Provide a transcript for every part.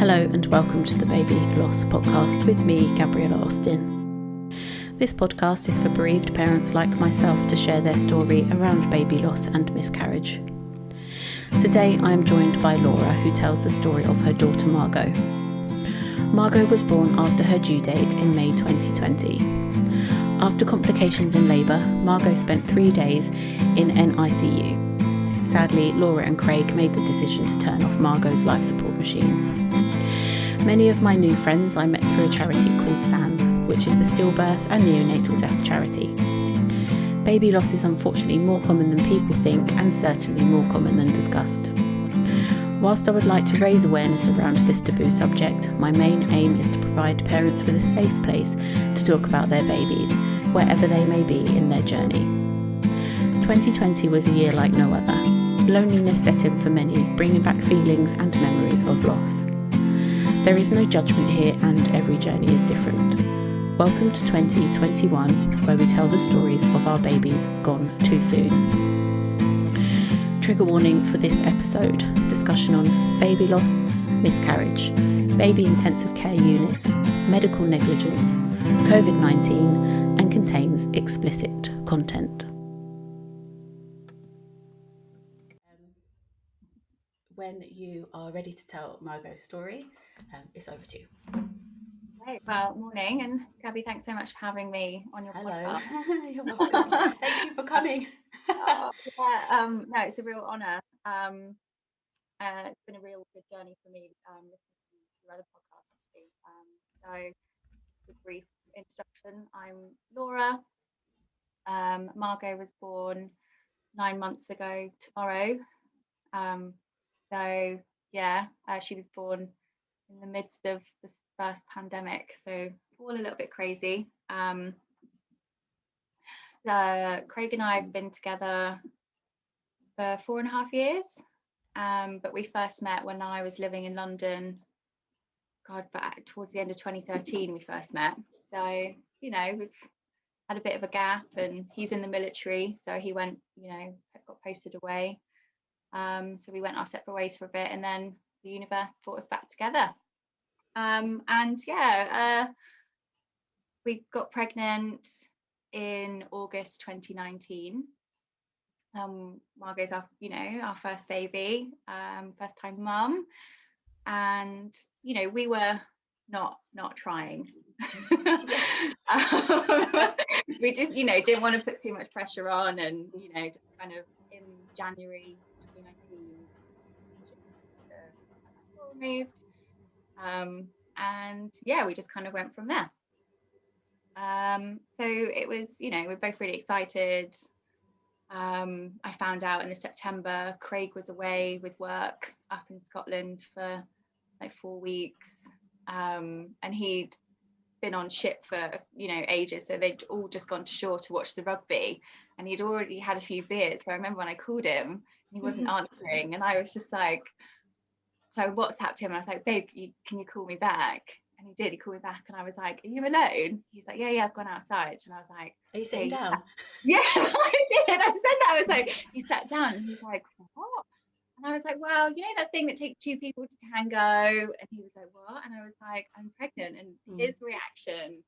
Hello and welcome to the Baby Loss Podcast with me, Gabriella Austin. This podcast is for bereaved parents like myself to share their story around baby loss and miscarriage. Today I am joined by Laura, who tells the story of her daughter Margot. Margot was born after her due date in May 2020. After complications in labour, Margot spent 3 days in NICU. Sadly, Laura and Craig made the decision to turn off Margot's life support machine. Many of my new friends I met through a charity called SANS, which is the stillbirth and neonatal death charity. Baby loss is unfortunately more common than people think and certainly more common than discussed. Whilst I would like to raise awareness around this taboo subject, my main aim is to provide parents with a safe place to talk about their babies, wherever they may be in their journey. 2020 was a year like no other. Loneliness set in for many, bringing back feelings and memories of loss. There is no judgment here and every journey is different. Welcome to 2021, where we tell the stories of our babies gone too soon. Trigger warning for this episode: discussion on baby loss, miscarriage, baby intensive care unit, medical negligence, COVID-19, and contains explicit content. When you are ready to tell Margot's story, it's over to you. Right, well, morning, and Gabby, thanks so much for having me on your podcast. You're welcome. Thank you for coming. No, it's a real honour. It's been a real good journey for me listening to your other podcast, actually. So, a brief introduction. I'm Laura. Margot was born 9 months ago tomorrow. She was born in the midst of this first pandemic, so all a little bit crazy. Craig and I have been together for 4.5 years, but we first met when I was living in London. Back towards the end of 2013 we first met. So, we've had a bit of a gap, and he's in the military, so he went, got posted away. So we went our separate ways for a bit, and then the universe brought us back together. We got pregnant in August 2019. Margot's our first baby, first time mum, and we were not trying. We just didn't want to put too much pressure on, and just kind of in January 2019 removed, we just kind of went from there. So it was, we're both really excited. I found out in the September Craig was away with work up in Scotland for like 4 weeks, and he'd been on ship for ages, so they'd all just gone to shore to watch the rugby, and he'd already had a few beers. So I remember when I called him, he wasn't answering, and I was just like, so I WhatsApped him, and I was like, babe, can you call me back? And he did. He called me back, and I was like, are you alone? He's like, yeah, I've gone outside. And I was like, are you sitting down? Yeah, I did. I said that. I was like, you sat down? And he's like, what? And I was like, well, that thing that takes 2 people to tango? And he was like, what? And I was like, I'm pregnant. And his reaction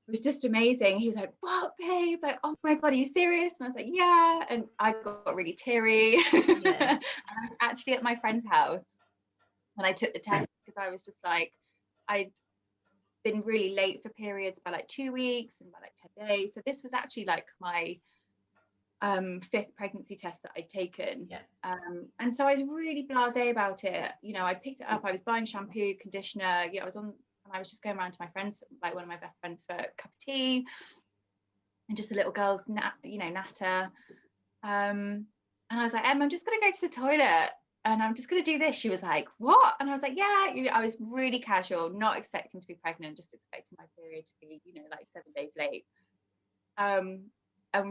was just amazing. He was like, what, babe? Like, oh my God, are you serious? And I was like, yeah. And I got really teary. Yeah. And I was actually at my friend's house when I took the test, because I was just like, I'd been really late for periods by like 2 weeks and by like 10 days. So this was actually like my 5th pregnancy test that I'd taken. Yeah. And so I was really blasé about it. I picked it up, I was buying shampoo, conditioner, I was just going around to my friends, like one of my best friends, for a cup of tea and just a little girl's natter. And I was like, I'm just going to go to the toilet and I'm just going to do this. She was like, what? And I was like, yeah. I was really casual, not expecting to be pregnant, just expecting my period to be, like 7 days late.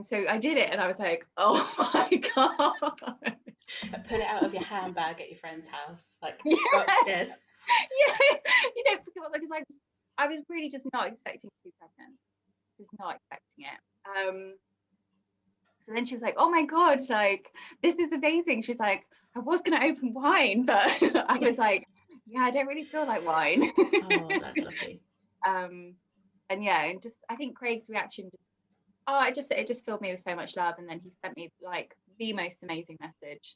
So I did it, and I was like, oh my God. Pull it out of your handbag at your friend's house, like go upstairs. Yeah, because I was really just not expecting to be pregnant, just not expecting it. So then she was like, oh my God, like, this is amazing. She's like, I was going to open wine, but I was like, Yeah, I don't really feel like wine. Oh, that's lovely. And yeah, and just I think Craig's reaction it just filled me with so much love. And then he sent me like the most amazing message.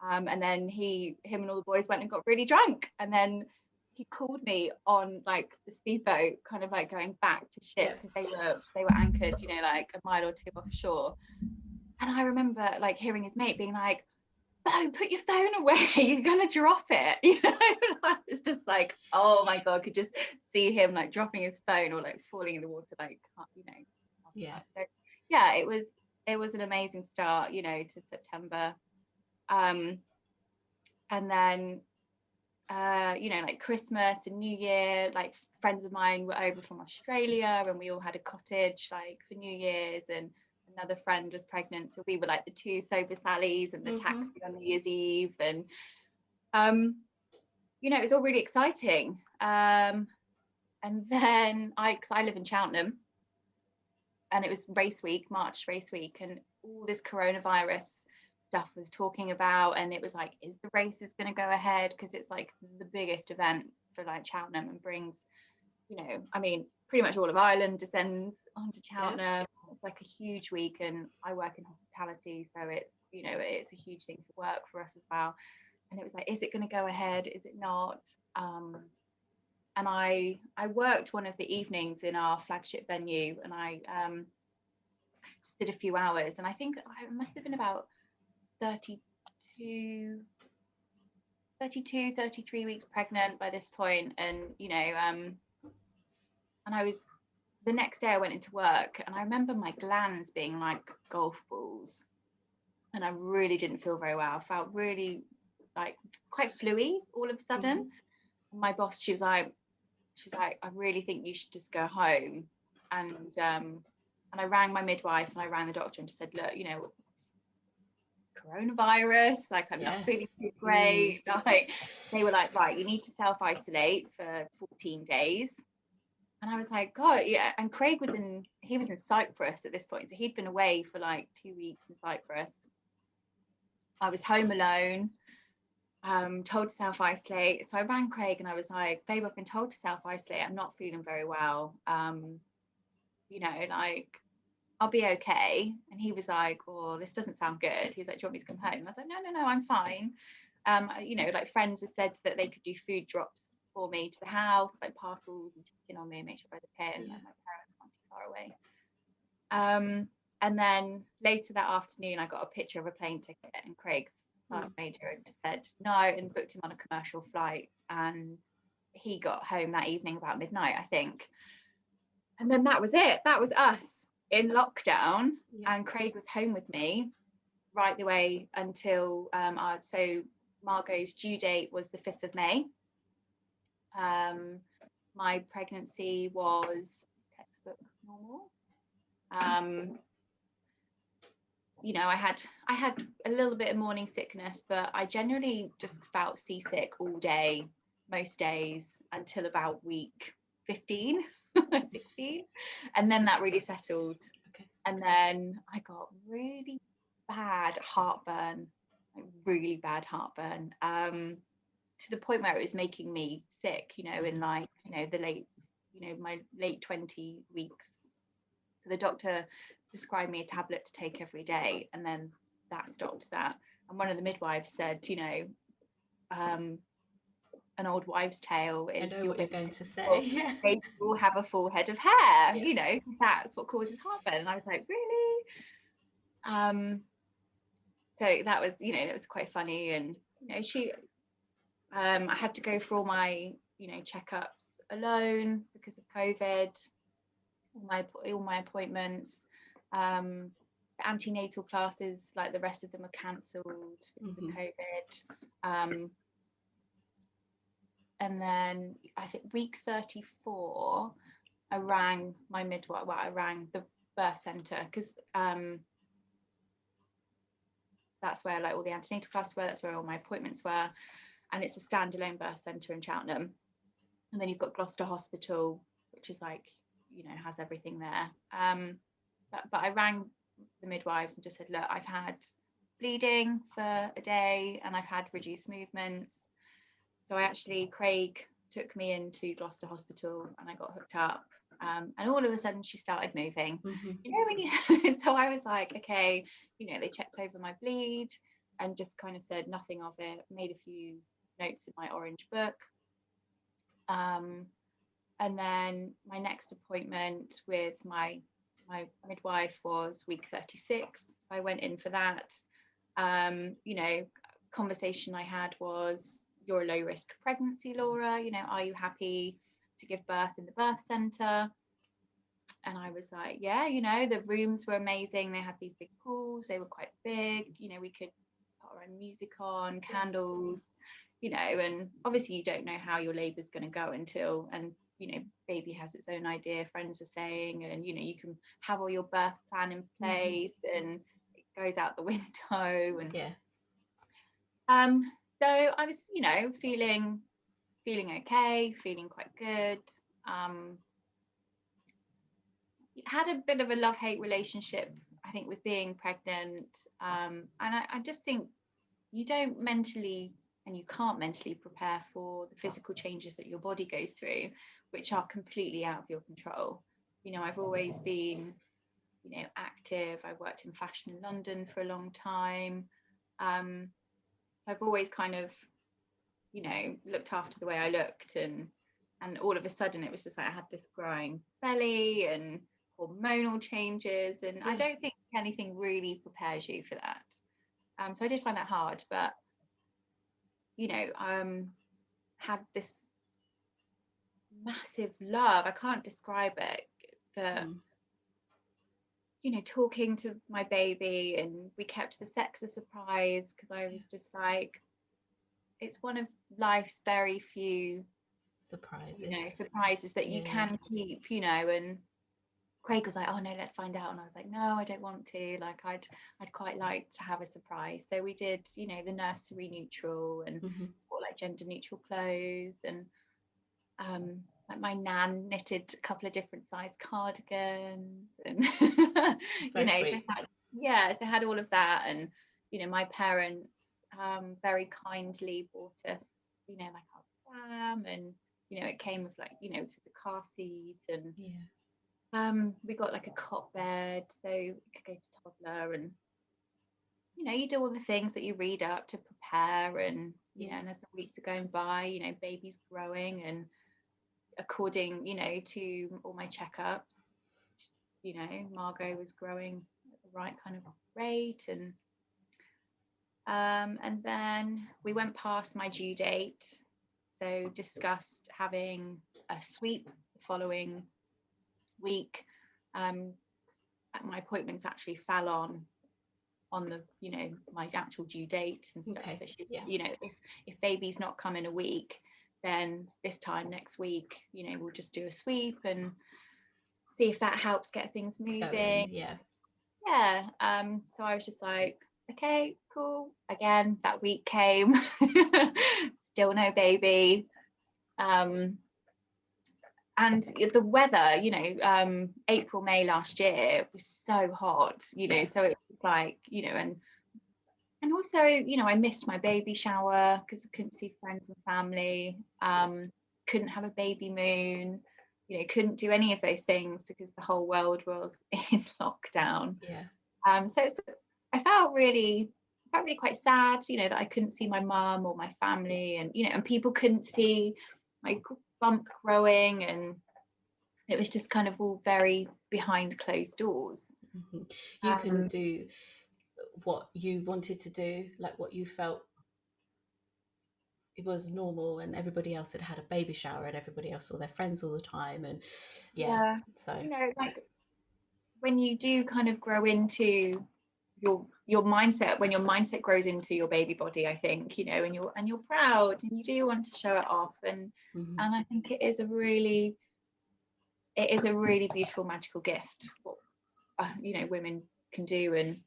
And then him and all the boys went and got really drunk, and then he called me on like the speedboat, kind of like going back to ship, because they were anchored, you know, like a mile or two offshore. And I remember like hearing his mate being like, "Oh, put your phone away, you're gonna drop it," you know. I was just like, oh my god, could just see him like dropping his phone or like falling in the water, like, you know. Yeah. So yeah, it was an amazing start, you know, to September. And then you know, like Christmas and New Year, like friends of mine were over from Australia, and we all had a cottage like for New Year's, and another friend was pregnant, so we were like the two sober Sallys and the taxi on New Year's Eve. And you know, it was all really exciting. And then because I live in Cheltenham, and it was March race week, and all this coronavirus stuff was talking about, and it was like, is the races going to go ahead, because it's like the biggest event for like Cheltenham, and brings, you know, I mean, pretty much all of Ireland descends onto Cheltenham. It's like a huge week, and I work in hospitality, so it's, you know, it's a huge thing for work for us as well. And it was like, is it going to go ahead, is it not? And I worked one of the evenings in our flagship venue, and I just did a few hours, and I think I must have been about 32, 33 weeks pregnant by this point. And you know, and I was, the next day I went into work, and I remember my glands being like golf balls, and I really didn't feel very well. I felt really like quite fluey all of a sudden. My boss, she was like, I really think you should just go home. And I rang my midwife, and I rang the doctor, and just said, look, you know, coronavirus, like I'm not feeling too great. Like, they were like, right, you need to self-isolate for 14 days. And I was like, God, yeah. And Craig was in Cyprus at this point, so he'd been away for like 2 weeks in Cyprus. I was home alone, told to self-isolate. So I rang Craig, and I was like, babe, I've been told to self-isolate, I'm not feeling very well, you know, like, I'll be okay. And he was like, oh, this doesn't sound good. He was like, do you want me to come home? I was like, no, I'm fine. You know, like friends have said that they could do food drops for me to the house, like parcels, and check in on me and make sure I was okay. And like, my parents aren't too far away. And then later that afternoon, I got a picture of a plane ticket, and Craig's sergeant major, and just said no, and booked him on a commercial flight. And he got home that evening about midnight, I think. And then that was it. That was us in lockdown. And Craig was home with me right the way until so Margot's due date was the 5th of May. My pregnancy was textbook normal. You know, I had a little bit of morning sickness, but I generally just felt seasick all day, most days, until about week 15, 16. And then that really settled. And then I got really bad heartburn, like really bad heartburn, to the point where it was making me sick, you know, in like, you know, my late 20 weeks. So the doctor prescribed me a tablet to take every day, and then that stopped that. And one of the midwives said, you know, an old wives' tale is, I know what you're going to say. Yeah. They will have a full head of hair, you know, because that's what causes heartburn. And I was like, really? So that was, you know, it was quite funny. And you know, I had to go for all my, you know, checkups alone because of COVID. All my appointments. The antenatal classes, like the rest of them, were cancelled because of COVID. And then I think week 34, I rang my midwife. Well, I rang the birth centre, because that's where like all the antenatal classes were. That's where all my appointments were, and it's a standalone birth centre in Cheltenham. And then you've got Gloucester Hospital, which is like, you know, has everything there. But I rang the midwives and just said, look, I've had bleeding for a day, and I've had reduced movements. Craig took me into Gloucester Hospital and I got hooked up. And all of a sudden she started moving. So I was like, okay, they checked over my bleed and just kind of said nothing of it, made a few notes in my orange book. And then my next appointment with my midwife was week 36. So I went in for that. Conversation I had was, you're a low risk pregnancy, Laura, are you happy to give birth in the birth center? And I was like, yeah, the rooms were amazing. They had these big pools, they were quite big, we could put our own music on, candles, and obviously you don't know how your labor's going to go until, and baby has its own idea, friends were saying, and you can have all your birth plan in place and it goes out the window. And so I was feeling okay, feeling quite good. Had a bit of a love-hate relationship, I think, with being pregnant, and I just think you don't mentally, and you can't mentally prepare for the physical changes that your body goes through, which are completely out of your control. I've always been, active. I worked in fashion in London for a long time. So I've always kind of, looked after the way I looked, and all of a sudden it was just like I had this growing belly and hormonal changes, and I don't think anything really prepares you for that. So I did find that hard, but had this massive love, I can't describe it, that talking to my baby, and we kept the sex a surprise because I was just like, it's one of life's very few surprises that you can keep, and Craig was like, oh no, let's find out. And I was like, no, I don't want to, like I'd quite like to have a surprise. So we did, the nursery neutral, and or like gender neutral clothes, and like my nan knitted a couple of different size cardigans, and so I had all of that. And my parents very kindly bought us like our pram, and it came with like to the car seat, and we got like a cot bed so we could go to toddler, and you do all the things that you read up to prepare, and and as the weeks are going by, baby's growing, and according to all my checkups, Margot was growing at the right kind of rate, and then we went past my due date, so discussed having a sweep the following week. My appointments actually fell on the my actual due date and stuff. So she, if baby's not come in a week, then this time next week we'll just do a sweep and see if that helps get things moving. So I was just like, okay, cool. Again, that week came. Still no baby. And the weather, April, May last year was so hot, so it was like, and also, I missed my baby shower because I couldn't see friends and family, couldn't have a baby moon, couldn't do any of those things because the whole world was in lockdown. So I felt really quite sad, that I couldn't see my mum or my family, and and people couldn't see my bump growing, and it was just kind of all very behind closed doors. You couldn't do what you wanted to do, like what you felt it was normal, and everybody else had a baby shower, and everybody else saw their friends all the time, and so like when you do kind of grow into your mindset, when your mindset grows into your baby body, I think, and you're proud and you do want to show it off, and I think it is a really beautiful, magical gift what women can do. And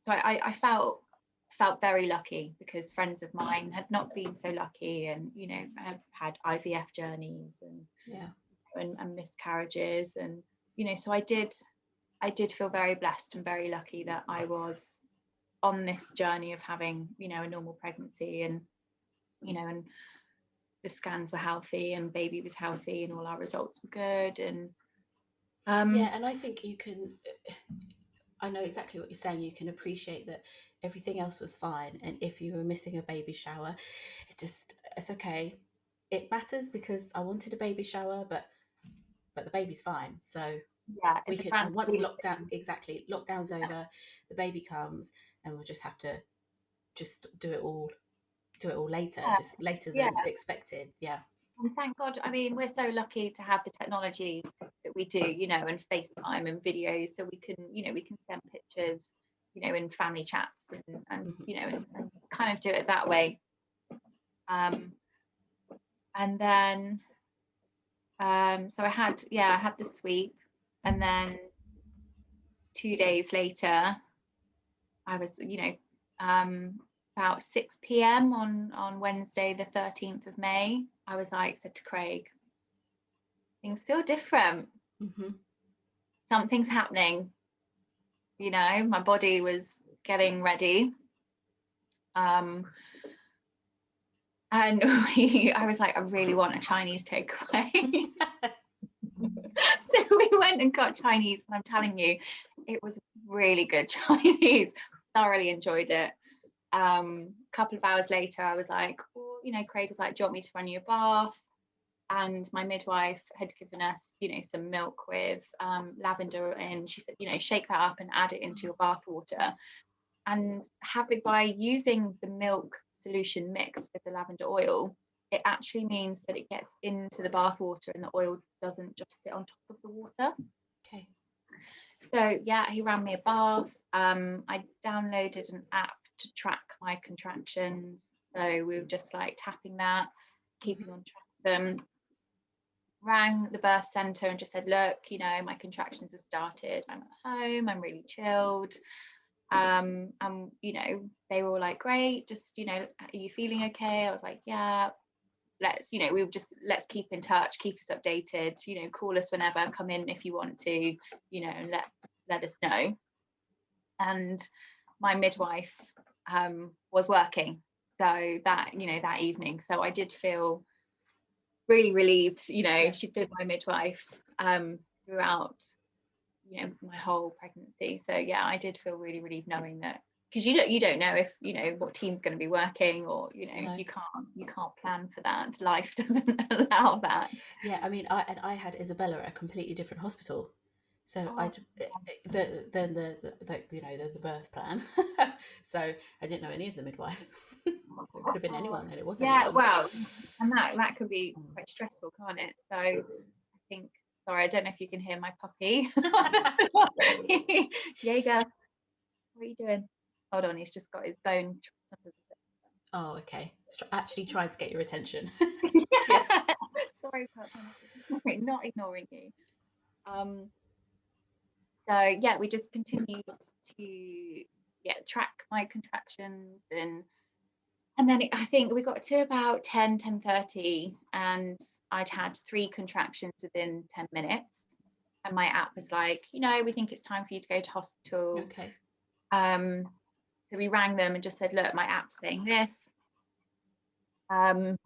so I felt very lucky because friends of mine had not been so lucky, and have had IVF journeys and miscarriages, and so I did feel very blessed and very lucky that I was on this journey of having a normal pregnancy. And and the scans were healthy and baby was healthy and all our results were good. And and I think I know exactly what you're saying. You can appreciate that everything else was fine, and if you were missing a baby shower, it's okay. It matters because I wanted a baby shower, but the baby's fine. So yeah, we it's a can, grand and once scheme of lockdown's over, the baby comes, and we'll just have to just do it all later, things. just later Yeah, than expected. Yeah. and thank God. I mean, we're so lucky to have the technology that we do, and FaceTime and videos, so we can, we can send pictures, in family chats, and and kind of do it that way. And then, so I had the sweep, and then 2 days later, I was, about 6 p.m. on Wednesday, the 13th of May, I said to Craig, things feel different. Something's happening. My body was getting ready. And I was like, I really want a Chinese takeaway. So we went and got Chinese, and I'm telling you, it was really good Chinese. Thoroughly enjoyed it. Couple of hours later, I was like, well, Craig was like, do you want me to run you a bath? And my midwife had given us, some milk with lavender in. She said, shake that up and add it into your bath water. And by using the milk solution mixed with the lavender oil, it actually means that it gets into the bath water and the oil doesn't just sit on top of the water. Okay. So yeah, he ran me a bath. I downloaded an app to track my contractions. So we were just like tapping that, keeping on track of them. Rang the birth center and just said, look, my contractions have started. I'm at home. I'm really chilled. They were all like, great. Just, are you feeling okay? I was like, yeah. Let's keep in touch, keep us updated, call us whenever, come in if you want to, and let us know. And my midwife was working, so that evening, so I did feel really relieved. She'd been my midwife throughout my whole pregnancy. So yeah, I did feel really relieved knowing that, because you don't know if what team's going to be working, or No. you can't plan for that. Life doesn't allow that. Yeah, I mean, I had Isabella at a completely different hospital, so the birth plan. So I didn't know any of the midwives. It could have been anyone, and it wasn't anyone. Well, and that could be quite stressful, can't it? So I think, sorry, I don't know if you can hear my puppy. Jaeger, what are you doing? Hold on, he's just got his bone. Oh, okay. Actually trying to get your attention. Yeah. Sorry, not ignoring you. So yeah, we just continued to track my contractions, and then I think we got to about 10:30, and I'd had 3 contractions within 10 minutes. And my app was like, we think it's time for you to go to hospital. Okay. So we rang them and just said, look, my app's saying this. And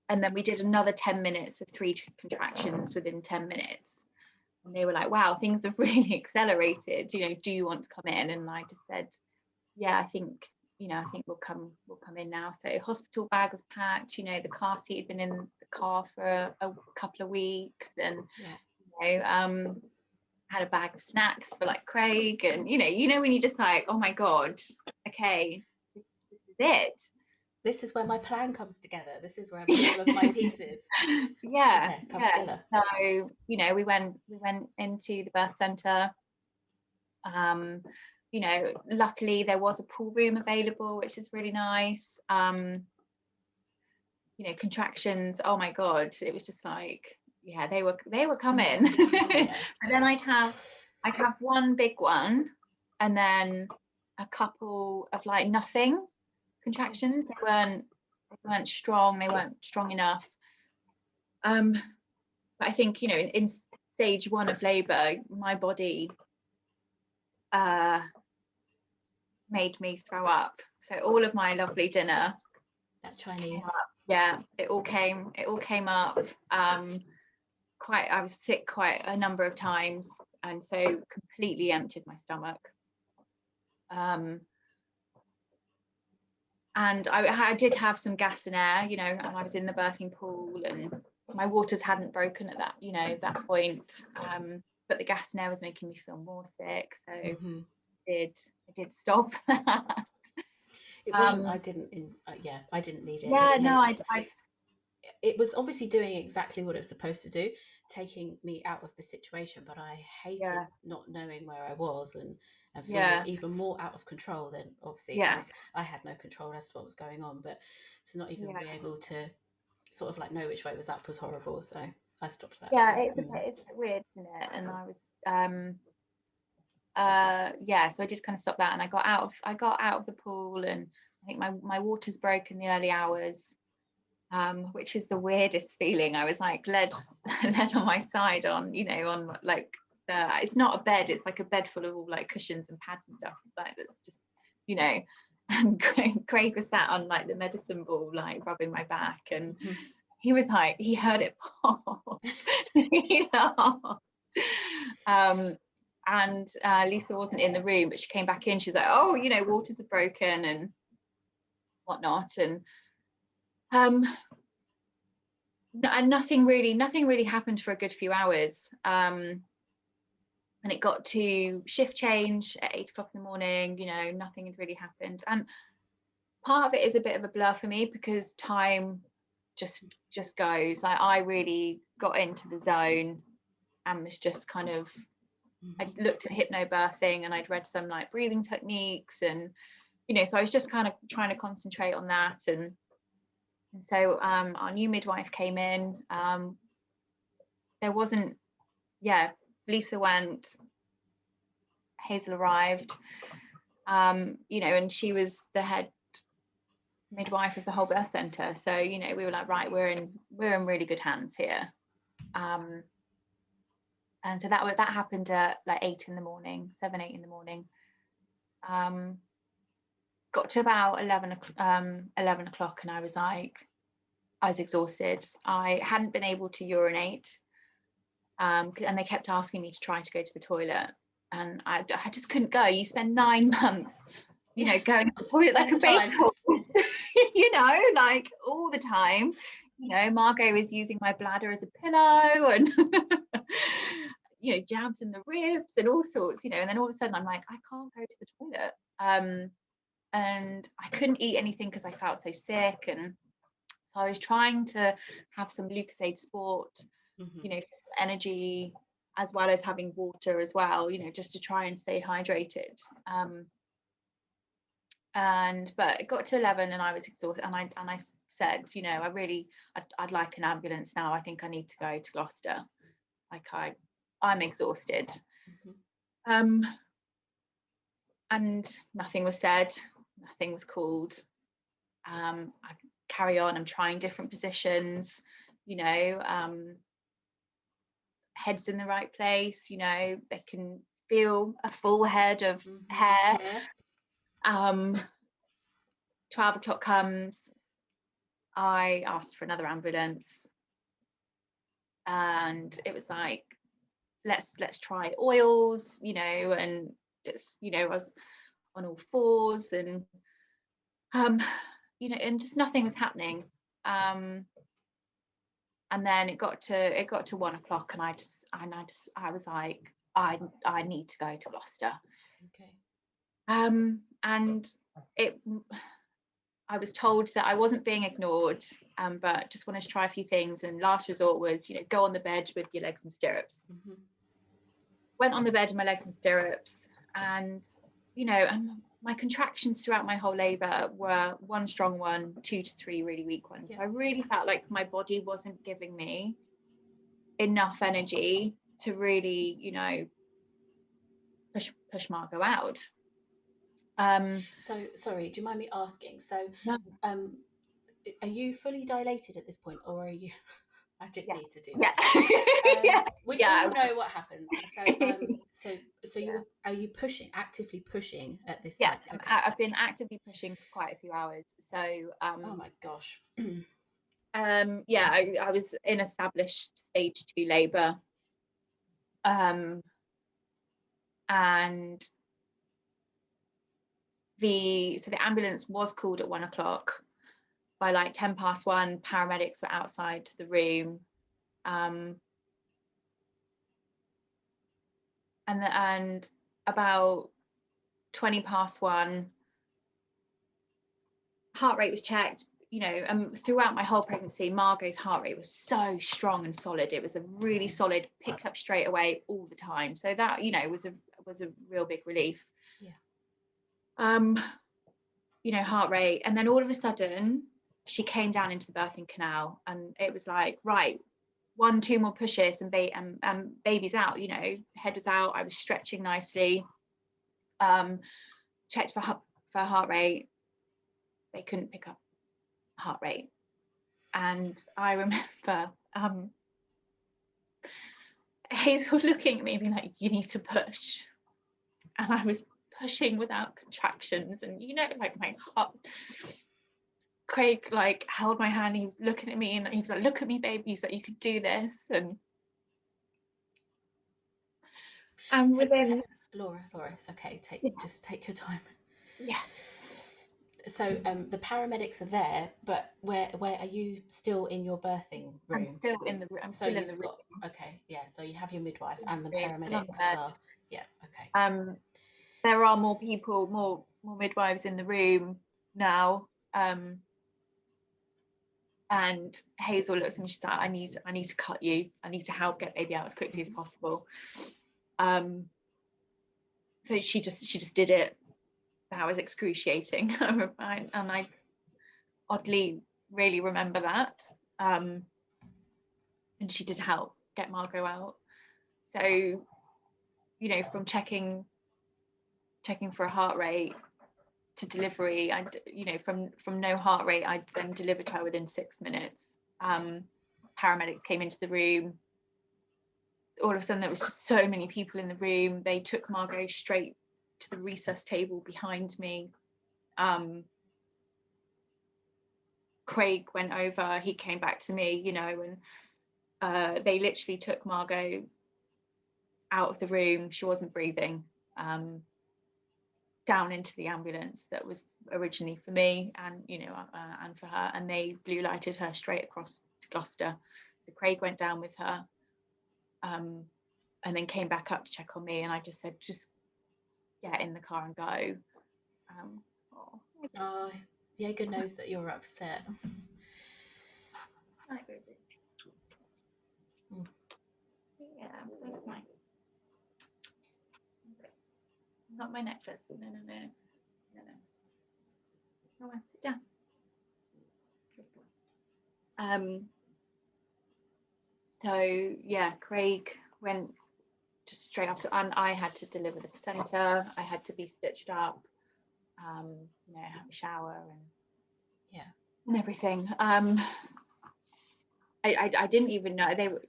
then we did another 10 minutes of 3 contractions within 10 minutes. And they were like, wow, things have really accelerated. Do you want to come in? And I just said, yeah, I think we'll come in now. So hospital bag was packed. The car seat had been in the car for a couple of weeks, and had a bag of snacks for like Craig, and when you're just like, oh my God, okay, this is it. This is where my plan comes together. This is where all of my pieces come together. So we went into the birth center. Luckily there was a pool room available, which is really nice. Contractions, oh my God, it was just like, yeah, they were coming. And then I'd have one big one, and then a couple of like nothing contractions. They weren't strong. They weren't strong enough. But I think in stage 1 of labor, my body made me throw up. So all of my lovely dinner, that Chinese, Yeah, it all came up. I was sick quite a number of times, and so completely emptied my stomach. And I did have some gas and air, you know, and I was in the birthing pool, and my waters hadn't broken at that, you know, that point. But the gas and air was making me feel more sick, so I did stop that. It wasn't. I didn't need it. Yeah, no, I it was obviously doing exactly what it was supposed to do, taking me out of the situation, but I hated not knowing where I was and feeling even more out of control than obviously I had no control as to what was going on, but to not even be able to sort of like know which way was up was horrible. So I stopped that. It's a bit weird, isn't it? And I was so I just kind of stopped that, and I got out of the pool, and I think my waters broke in the early hours, which is the weirdest feeling. I was like led on my side on, you know, on like it's not a bed, it's like a bed full of all like cushions and pads and stuff like that's just, you know, and Craig was sat on like the medicine ball like rubbing my back, and he was like, he heard it pop. He laughed. And Lisa wasn't in the room, but she came back in. She's like, oh, you know, waters are broken and whatnot, and nothing really happened for a good few hours. And it got to shift change at 8 o'clock in the morning. You know, nothing had really happened, and part of it is a bit of a blur for me because time just goes. I really got into the zone and was just kind of, I looked at hypnobirthing, and I'd read some like breathing techniques, and you know, so I was just kind of trying to concentrate on that. And so our new midwife came in. There wasn't, Lisa went, Hazel arrived, you know, and she was the head midwife of the whole birth center. So, you know, we were like, right, we're in really good hands here. And so that happened at like 8 in the morning, 7, 8 in the morning. Got to about 11 o'clock, and I was exhausted. I hadn't been able to urinate, and they kept asking me to try to go to the toilet, and I just couldn't go. You spend 9 months, you know, going to the toilet like a baby horse, you know, like all the time. You know, Margot is using my bladder as a pillow, and you know, jabs in the ribs and all sorts, you know. And then all of a sudden I'm like, I can't go to the toilet. And I couldn't eat anything because I felt so sick. And so I was trying to have some Lucozade Sport, you know, for some energy, as well as having water as well, you know, just to try and stay hydrated. But it got to 11 and I was exhausted, and I said, you know, I'd like an ambulance now. I think I need to go to Gloucester. Like I'm exhausted. And nothing was said, nothing was called. I carry on, I'm trying different positions, you know, head's in the right place, you know, they can feel a full head of hair. 12 o'clock comes, I asked for another ambulance, and it was like, let's try oils, you know, and just, you know, I was on all fours, and you know, and just nothing was happening. And then it got to 1 o'clock, and I was like, I need to go to Gloucester. Okay. And I was told that I wasn't being ignored, but just wanted to try a few things, and last resort was, you know, go on the bed with your legs in stirrups. Went on the bed with my legs in stirrups, and you know, my contractions throughout my whole labour were 1 strong one, 2 to 3 really weak ones. So I really felt like my body wasn't giving me enough energy to really, you know, push Margot out. So sorry, do you mind me asking? So No. Are you fully dilated at this point, or are you? I didn't need to do that. We all know what happens. So are you actively pushing at this time? Okay. I've been actively pushing for quite a few hours. So oh my gosh. Yeah, I was in established stage 2 labour, and the ambulance was called at 1 o'clock. By like 1:10, paramedics were outside the room, and about 1:20, heart rate was checked. Throughout my whole pregnancy, Margot's heart rate was so strong and solid. It was a really solid, picked up straight away all the time. So that, was a real big relief. Yeah. Heart rate, and then all of a sudden she came down into the birthing canal, and it was like, right, 1-2 more pushes and baby's out. Head was out. I was stretching nicely. Checked for heart rate. They couldn't pick up heart rate. And I remember Hazel looking at me and being like, you need to push. And I was pushing without contractions, and like my heart. Craig like held my hand, he was looking at me and he was like, look at me, baby. He's like, you could do this. And within Laura, it's okay. Just take your time. Yeah. So the paramedics are there, but where are you still in your birthing room? I'm still in the room. So you have your midwife and the paramedics are, yeah, okay. There are more people, more midwives in the room now. And Hazel looks at me, she's like, I need to cut you. I need to help get baby out as quickly as possible. So she just did it. That was excruciating. And I oddly really remember that. And she did help get Margot out. So, from checking for a heart rate to delivery, from no heart rate, I then delivered her within 6 minutes. Paramedics came into the room. All of a sudden there was just so many people in the room. They took Margot straight to the resus table behind me. Craig went over, he came back to me, and they literally took Margot out of the room. She wasn't breathing. Down into the ambulance that was originally for me, and and for her, and they blue lighted her straight across to Gloucester. So Craig went down with her, and then came back up to check on me, and I just said, just get in the car and go. Jaeger knows that you're upset. Hi, baby. Yeah, that's nice. Okay. Not my necklace. No. Come on, sit down. So yeah, Craig went just straight after, and I had to deliver the placenta. I had to be stitched up, have a shower and everything. I didn't even know, they were,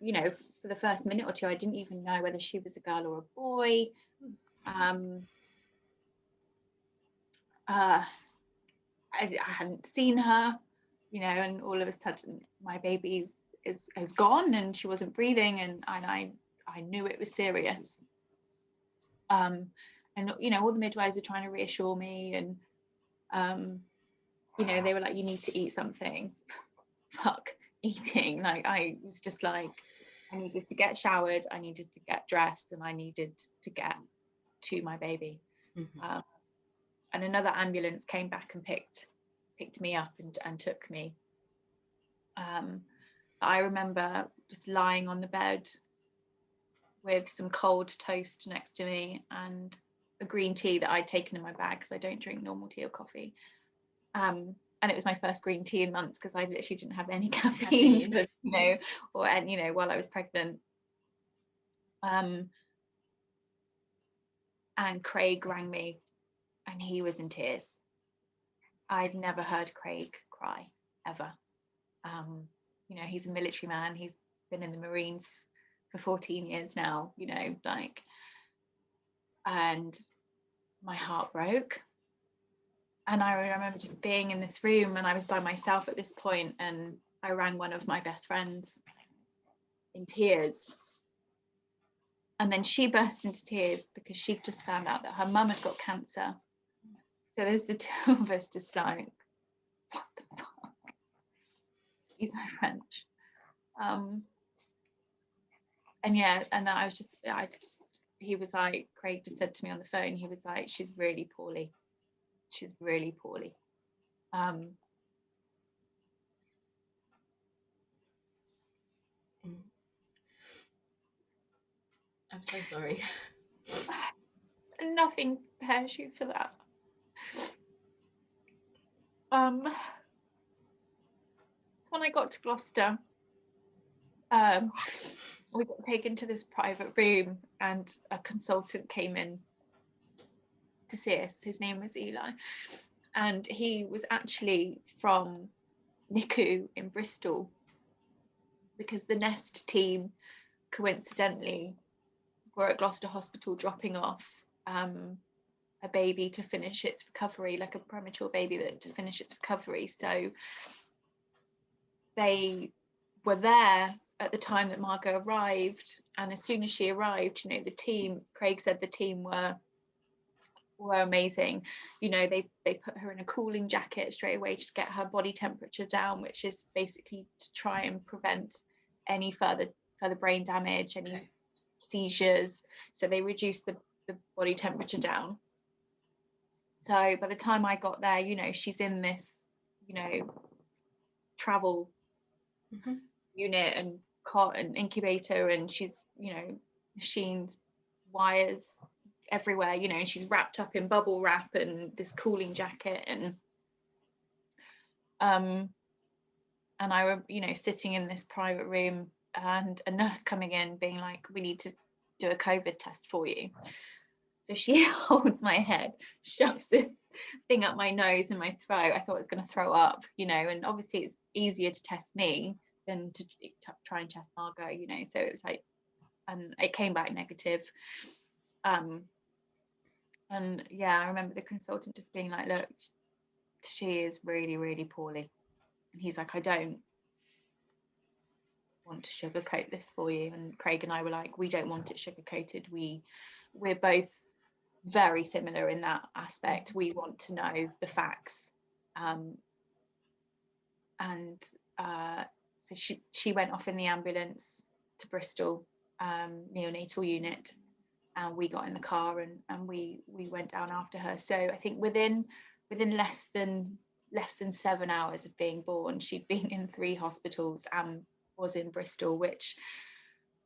for the first minute or two, I didn't even know whether she was a girl or a boy. I hadn't seen her, and all of a sudden my baby is gone, and she wasn't breathing, and I knew it was serious. And all the midwives are trying to reassure me, and they were like, you need to eat something. Fuck eating. Like, I was just like, I needed to get showered, I needed to get dressed, and I needed to get to my baby. And another ambulance came back and picked me up and took me. I remember just lying on the bed with some cold toast next to me and a green tea that I'd taken in my bag, because I don't drink normal tea or coffee. And it was my first green tea in months, because I literally didn't have any caffeine. While I was pregnant. And Craig rang me, and he was in tears. I'd never heard Craig cry, ever. He's a military man. He's been in the Marines for 14 years now, and my heart broke. And I remember just being in this room, and I was by myself at this point, and I rang one of my best friends in tears. And then she burst into tears because she'd just found out that her mum had got cancer. So there's the two of us just like, what the fuck? Excuse my French. And yeah, and he was like, Craig just said to me on the phone, he was like, she's really poorly. She's really poorly. I'm so sorry. Nothing prepares you for that. So when I got to Gloucester, we got taken to this private room and a consultant came in to see us. His name was Eli, and he was actually from NICU in Bristol, because the Nest team coincidentally were at Gloucester Hospital dropping off a baby to finish its recovery, like a premature baby to finish its recovery. So they were there at the time that Margot arrived, and as soon as she arrived, you know, the team, Craig said the team were amazing. You know, they put her in a cooling jacket straight away to get her body temperature down, which is basically to try and prevent any further brain damage, any seizures. So they reduced the body temperature down. So by the time I got there, you know, she's in this, you know, travel unit and cot and incubator, and she's, you know, machines, wires everywhere, you know, and she's wrapped up in bubble wrap and this cooling jacket, and I were, you know, sitting in this private room and a nurse coming in being like, we need to do a COVID test for you. So she holds my head, shoves this thing up my nose and my throat. I thought I was going to throw up, you know, and obviously it's easier to test me than to try and test Margot, you know. So it was like, and it came back negative. And yeah, I remember the consultant just being like, look, she is really, really poorly. And he's like, I don't want to sugarcoat this for you. And Craig and I were like, we don't want it sugarcoated. We're both very similar in that aspect. We want to know the facts. So she went off in the ambulance to Bristol neonatal unit, and we got in the car and we went down after her. So I think within less than 7 hours of being born, she'd been in 3 hospitals and was in Bristol, which,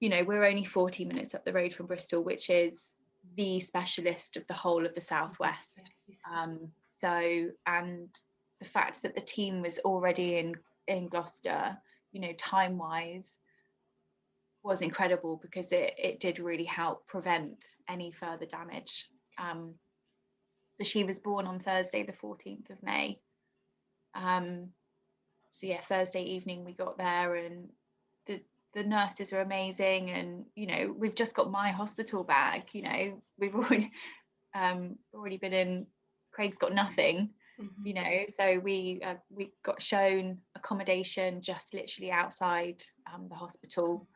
you know, we're only 40 minutes up the road from Bristol, which is the specialist of the whole of the southwest. So, and the fact that the team was already in Gloucester, you know, time wise, was incredible, because it did really help prevent any further damage. So she was born on Thursday the 14th of May. So yeah, Thursday evening we got there, and the nurses are amazing, and you know, we've just got my hospital bag, you know, we've already been in, Craig's got nothing, you know, so we got shown accommodation just literally outside the hospital,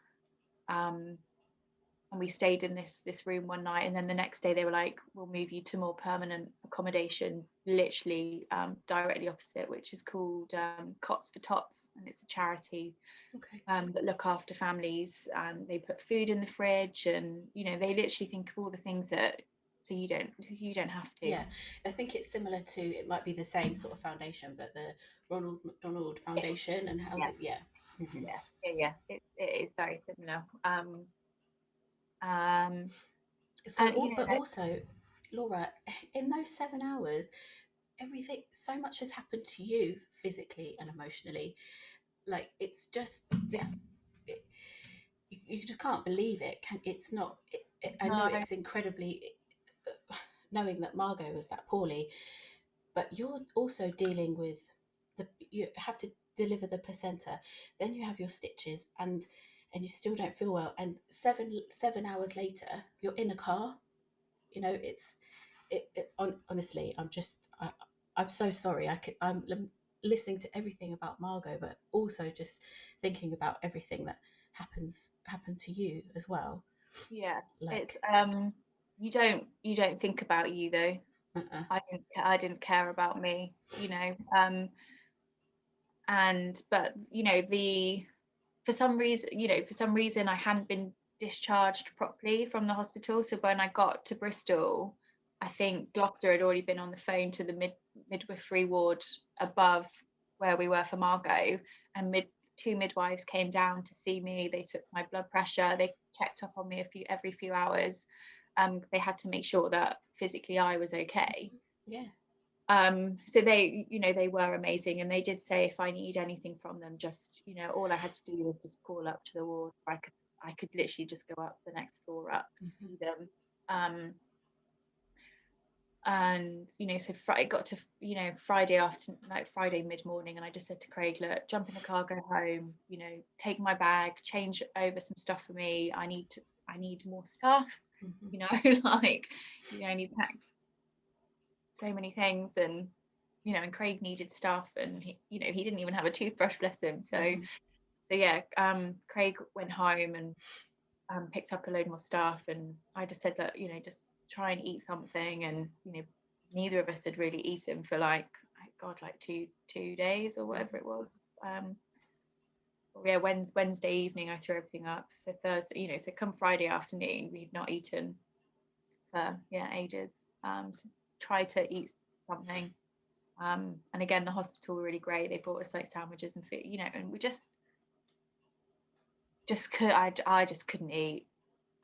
and we stayed in this room one night, and then the next day they were like, we'll move you to more permanent accommodation, literally directly opposite, which is called Cots for Tots, and it's a charity that look after families, and they put food in the fridge, and you know, they literally think of all the things that, so you don't have to. Yeah, I think it's similar to, it might be the same sort of foundation, but the Ronald McDonald Foundation, and how's it? Yeah. It is very similar. So, and, you know, but also, Laura, in those 7 hours, everything, so much has happened to you physically and emotionally. Like, it's just this. You just can't believe it. It's not. I know it's incredibly, knowing that Margot was that poorly, but you're also dealing with you have to deliver the placenta, then you have your stitches, and you still don't feel well, and 7 hours later you're in a car. You know, honestly, I'm so sorry. listening to everything about Margot, but also just thinking about everything that happened to you as well. Yeah, it's Like, you don't think about you though. I didn't care about me, you know. And but you know, for some reason I hadn't been discharged properly from the hospital. So when I got to Bristol, I think Gloucester had already been on the phone to the midwifery ward above where we were for Margot, and two midwives came down to see me. They took my blood pressure, they checked up on me every few hours, because they had to make sure that physically I was okay. Yeah. So they were amazing, and they did say if I need anything from them, just, all I had to do was just call up to the ward. I could literally just go up the next floor up to see them. And so it got to Friday afternoon, like Friday mid-morning, and I just said to Craig, look, jump in the car, go home, take my bag, change over some stuff for me. I need more stuff. Like, I need packed so many things, and and Craig needed stuff, and he didn't even have a toothbrush, bless him. So yeah, Craig went home and picked up a load more stuff, and I just said that just try and eat something, and neither of us had really eaten for like two days or whatever it was. Yeah, Wednesday evening I threw everything up. So Thursday, so come Friday afternoon we'd not eaten for ages. So tried to eat something. And again, the hospital were really great. They brought us like sandwiches and food, and we just I just couldn't eat.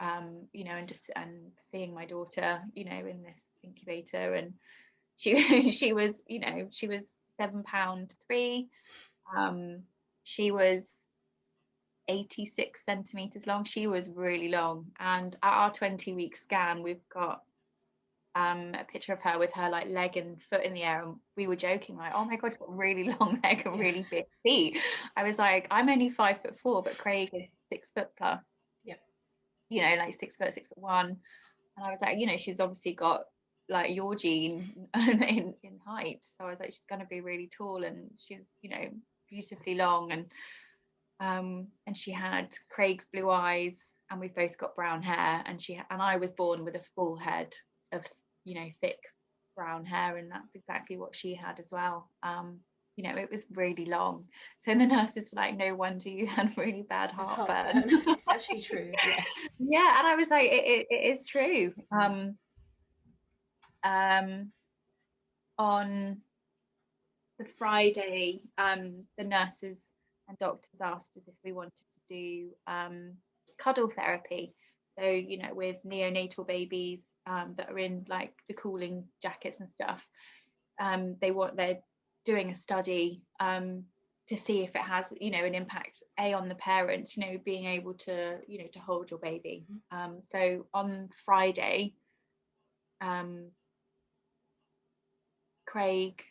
And seeing my daughter, in this incubator, and she was 7 pound 3. She was 86 centimeters long. She was really long. And at our 20-week scan, we've got a picture of her with her like leg and foot in the air, and we were joking like, oh my god, you've got a really long leg and really big feet. I was like, I'm only 5'4", but Craig is 6 foot plus. Like 6 foot, 6'1", and I was like, she's obviously got like your gene in height. So I was like, she's going to be really tall, and she's beautifully long, and she had Craig's blue eyes, and we've both got brown hair, and I was born with a full head of thick brown hair, and that's exactly what she had as well. It was really long. So the nurses were like, no wonder you had really bad heartburn. It's actually true. Yeah, and I was like, it is true. On the Friday, the nurses and doctors asked us if we wanted to do cuddle therapy. So with neonatal babies that are in like the cooling jackets and stuff, they're doing a study to see if it has an impact on the parents, being able to to hold your baby. So on Friday, Craig,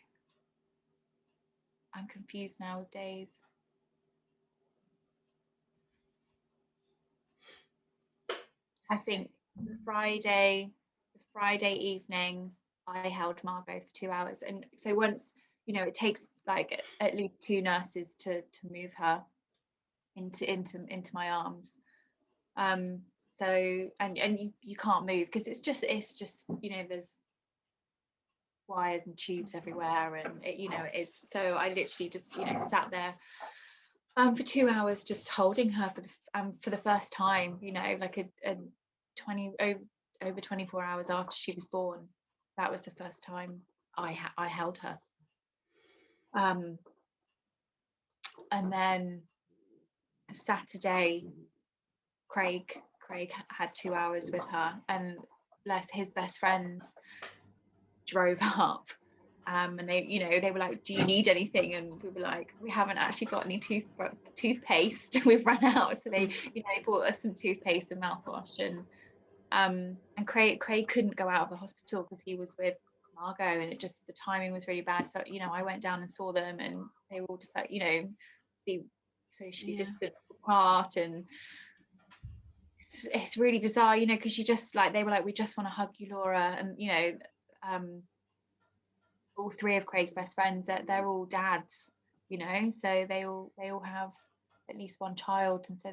I'm confused now with days. I think the Friday evening, I held Margot for 2 hours, and so once it takes like at least 2 nurses to move her into my arms. So and you can't move because it's just there's wires and tubes everywhere, and it is. So I literally just sat there for 2 hours just holding her for the first time, like a 20 over 24 hours after she was born. That was the first time I held her. And then Saturday, Craig had 2 hours with her, and bless his best friends drove up. And they were like, do you need anything? And we were like, we haven't actually got any toothpaste. We've run out. So they bought us some toothpaste and mouthwash, and Craig couldn't go out of the hospital because he was with Margot, and the timing was really bad. So I went down and saw them, and they were all just like socially distant apart, and it's really bizarre, because you just like, they were like, we just want to hug you, Laura, and all three of Craig's best friends, they're all dads, you know, so they all have at least one child, and so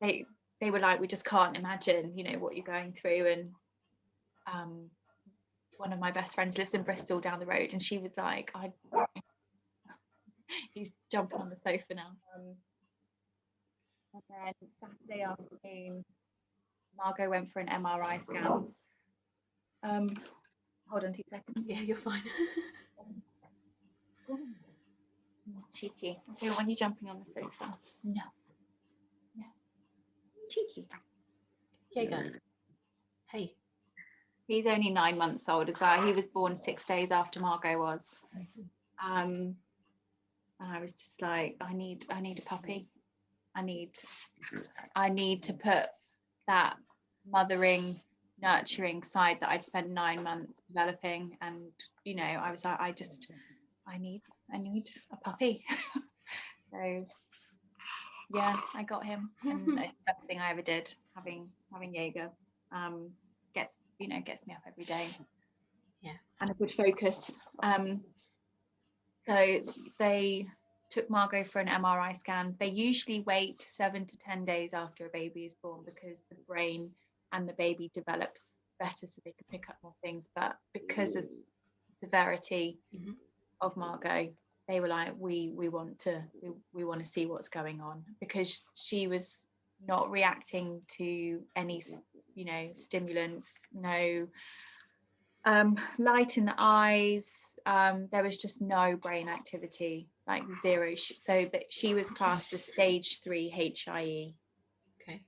they were like, we just can't imagine, you know, what you're going through. And one of my best friends lives in Bristol down the road, and she was like, he's jumping on the sofa now. And then Saturday afternoon, Margot went for an MRI scan. Hold on 2 seconds. Yeah, you're fine. Cheeky. Okay, when you're jumping on the sofa. No. Cheeky. Jaeger. Hey. He's only 9 months old as well. He was born 6 days after Margot was. And I was just like, I need a puppy. I need to put that mothering, nurturing side that I'd spent 9 months developing. And, you know, I was like, I need a puppy. So yeah, I got him, and it's the best thing I ever did. Having Jaeger gets me up every day. Yeah, and a good focus. So they took Margot for an MRI scan. They usually wait 7 to 10 days after a baby is born, because the brain and the baby develops better, so they can pick up more things. But because of the severity of Margot, they were like, we want to see what's going on, because she was not reacting to any, you know, stimulants, no light in the eyes. There was just no brain activity, like zero. So that she was classed as stage 3 HIE, okay,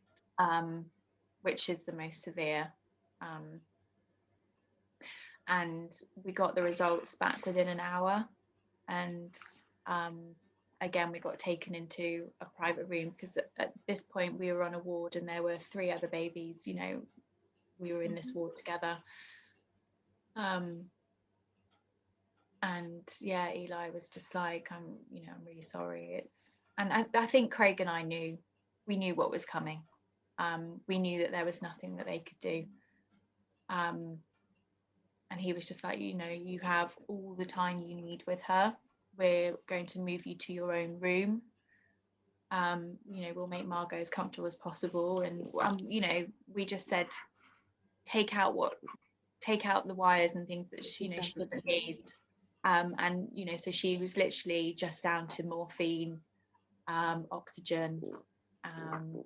which is the most severe. And we got the results back within an hour, and again we got taken into a private room, because at this point we were on a ward and there were 3 other babies, you know, we were in this ward together. And yeah, Eli was just like, I'm really sorry. And I think Craig and I knew what was coming. We knew that there was nothing that they could do. And he was just like, you know, you have all the time you need with her. We're going to move you to your own room. You know, we'll make Margot as comfortable as possible. And, you know, we just said, take out the wires and things that she doesn't need. And, you know, so she was literally just down to morphine, oxygen. And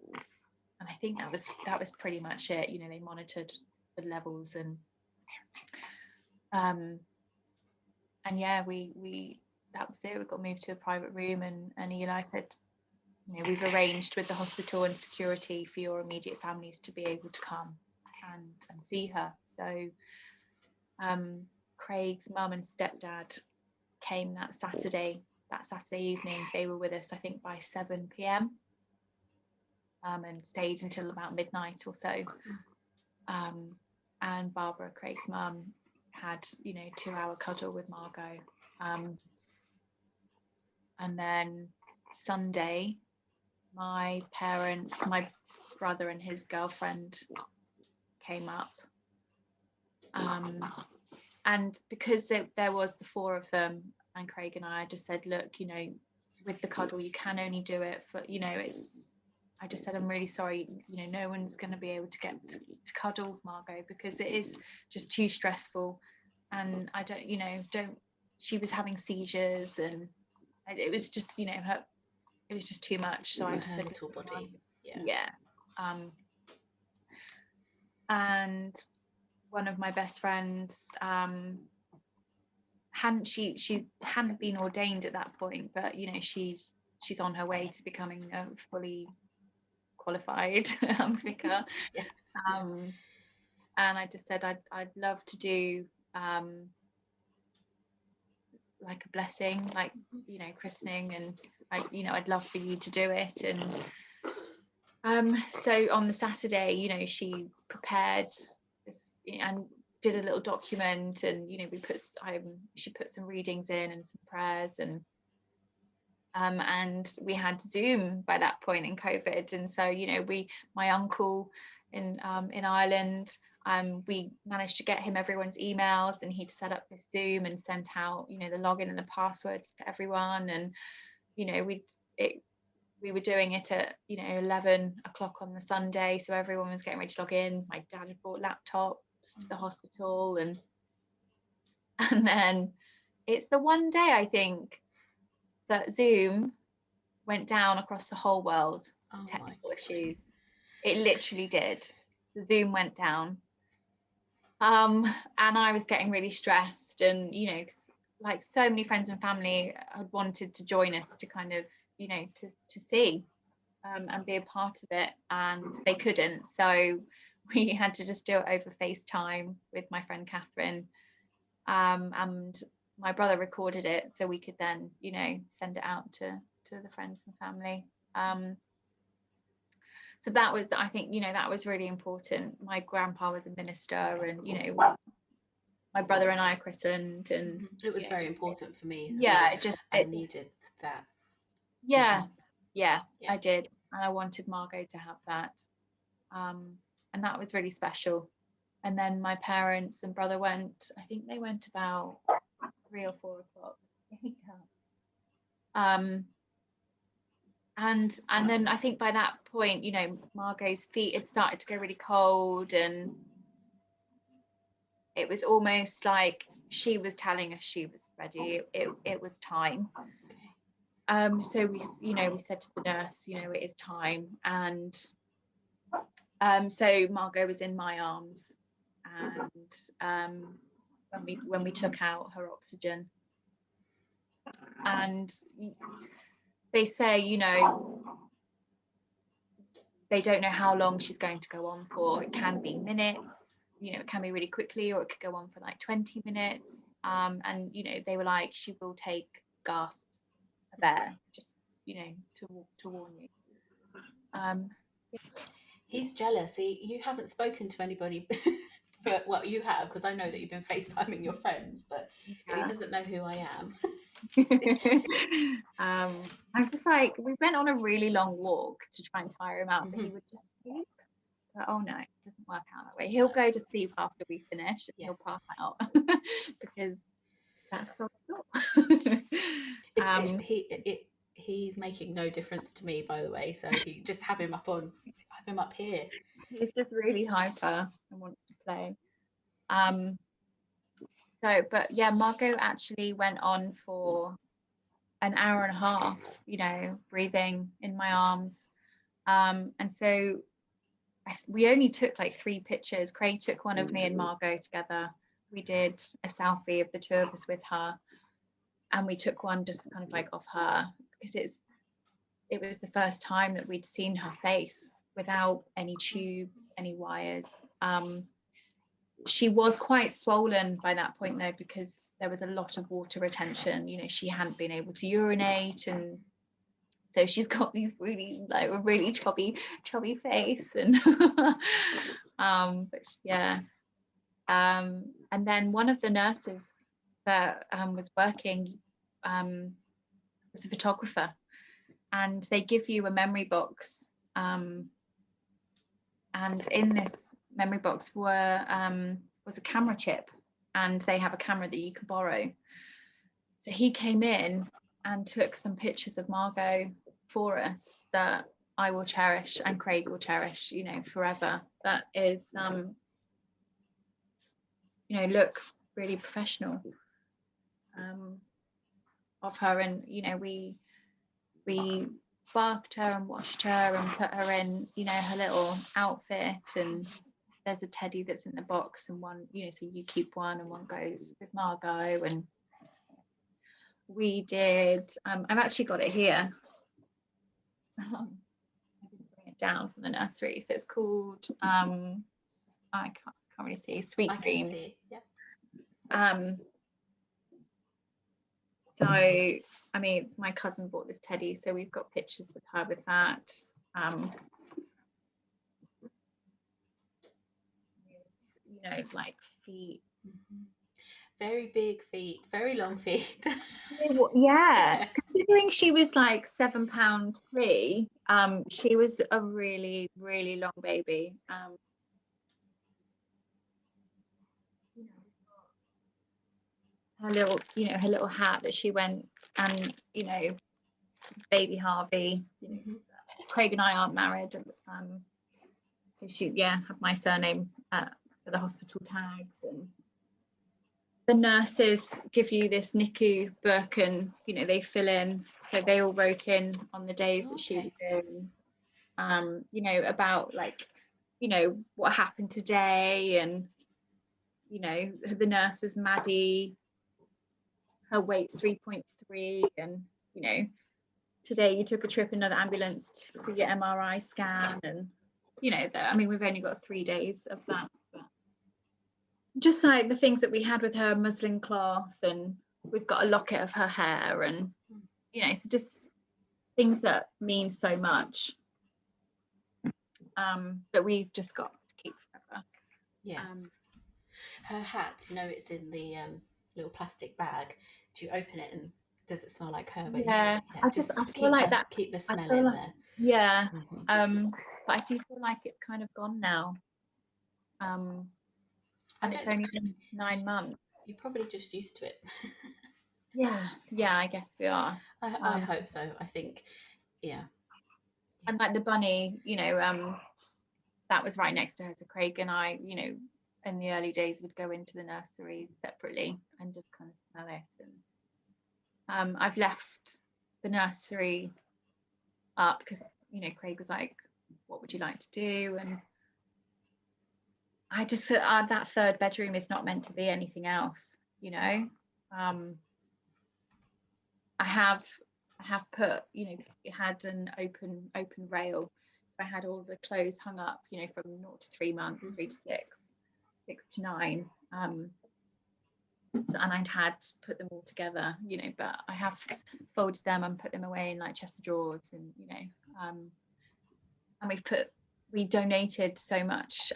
I think that was pretty much it. You know, they monitored the levels, and yeah, we that was it. We got moved to a private room, and Eli said, you know, we've arranged with the hospital and security for your immediate families to be able to come and see her. So Craig's mum and stepdad came that Saturday evening. They were with us, I think, by 7 p.m. And stayed until about midnight or so. And Barbara, Craig's mum, had, you know, 2-hour cuddle with Margot. And then Sunday, my parents, my brother and his girlfriend came up. And because there was the 4 of them, and Craig and I just said, look, you know, with the cuddle, you can only do it for, you know, I just said, I'm really sorry, you know, no one's going to be able to get to cuddle Margot, because it is just too stressful. And I don't, she was having seizures, and it was just, you know, it was just too much. So I just said, little body. Yeah. And one of my best friends, she hadn't been ordained at that point, but, you know, she's on her way to becoming a fully qualified vicar. Yeah. And I just said, I'd love to do like a blessing, like, you know, christening, and I'd love for you to do it. And so on the Saturday, you know, she prepared this and did a little document, and, you know, she put some readings in and some prayers, and we had Zoom by that point in COVID. And so, you know, my uncle in Ireland, We managed to get him everyone's emails, and he'd set up this Zoom and sent out, you know, the login and the passwords to everyone. And, you know, we were doing it at, you know, 11 o'clock on the Sunday, so everyone was getting ready to log in. My dad had brought laptops to the hospital, and then it's the one day, I think, that Zoom went down across the whole world. Technical issues. It literally did. The Zoom went down. And I was getting really stressed, and, you know, like so many friends and family had wanted to join us to kind of, you know, to see and be a part of it, and they couldn't. So we had to just do it over FaceTime with my friend Catherine. And my brother recorded it so we could then, you know, send it out to the friends and family. So that was, I think, you know, that was really important. My grandpa was a minister, and, you know, my brother and I are christened, and it was very important for me. Yeah, I needed that. Yeah, yeah, I did, and I wanted Margot to have that, and that was really special. And then my parents and brother went. I think they went about 3 or 4 o'clock. And then I think by that point, you know, Margot's feet had started to go really cold, and it was almost like she was telling us she was ready. It was time. So we, you know, we said to the nurse, you know, it is time. And so Margot was in my arms, and when we took out her oxygen, and they say, you know, they don't know how long she's going to go on for. It can be minutes, you know, it can be really quickly, or it could go on for like 20 minutes. And, you know, they were like, she will take gasps there, just, you know, to warn you. He's jealous. You haven't spoken to anybody. But, well, you have, because I know that you've been FaceTiming your friends, but he doesn't know who I am. I'm just like, we went on a really long walk to try and tire him out, so he would just sleep. But oh no, it doesn't work out that way. He'll go to sleep after we finish, and he'll pass out because that's so he's making no difference to me, by the way. So he just have him up here. He's just really hyper and wants to play. So, but yeah, Margot actually went on for an hour and a half, you know, breathing in my arms. And so we only took like 3 pictures. Craig took one of me and Margot together. We did a selfie of the 2 of us with her, and we took one just kind of like of her, because it was the first time that we'd seen her face without any tubes, any wires. She was quite swollen by that point though, because there was a lot of water retention. You know, she hadn't been able to urinate, and so she's got these really, like, a really chubby face. And but yeah. And then one of the nurses that was working was a photographer, and they give you a memory box, and in this memory box was a camera chip, and they have a camera that you can borrow. So he came in and took some pictures of Margot for us that I will cherish, and Craig will cherish, you know, forever. That is you know, look really professional of her. And, you know, we bathed her and washed her and put her in, you know, her little outfit, and there's a teddy that's in the box, and one, you know, so you keep one and one goes with Margot. And we did I've actually got it here. I didn't bring it down from the nursery, so it's called I can't really see, Sweet Dream. Yeah. So, I mean, my cousin bought this teddy, so we've got pictures with her with that. You know, like feet. Very big feet, very long feet. Yeah, considering she was like £7.3, she was a really, really long baby. her little, her little hat that she went, and baby Harvey. Craig and I aren't married, so she had my surname for the hospital tags, and the nurses give you this NICU book, and they fill in, so they all wrote in on the days that she was in, about like what happened today, and the nurse was Maddie, her weight's 3.3, and today you took a trip in another ambulance for your MRI scan, and we've only got 3 days of that, but just like the things that we had with her, muslin cloth, and we've got a locket of her hair, and so just things that mean so much, that we've just got to keep forever. Yes. Her hat, it's in the little plastic bag. Do you open it, and does it smell like her? Yeah, I feel like that. Keep the smell in in like, there. Yeah. But I do feel like it's kind of gone now. And it's only been 9 months. You're probably just used to it. Yeah, I guess we are. I hope so. I think, And like the bunny, that was right next to her. So Craig and I, in the early days, would go into the nursery separately and just kind of smell it. And I've left the nursery up because Craig was like, "What would you like to do?" And I just that third bedroom is not meant to be anything else. I have put, it had an open rail, so I had all the clothes hung up, from 0 to 3 months, 3 to 6, 6 to 9. So, and I'd had put them all together, but I have folded them and put them away in like chest of drawers, and and we donated so much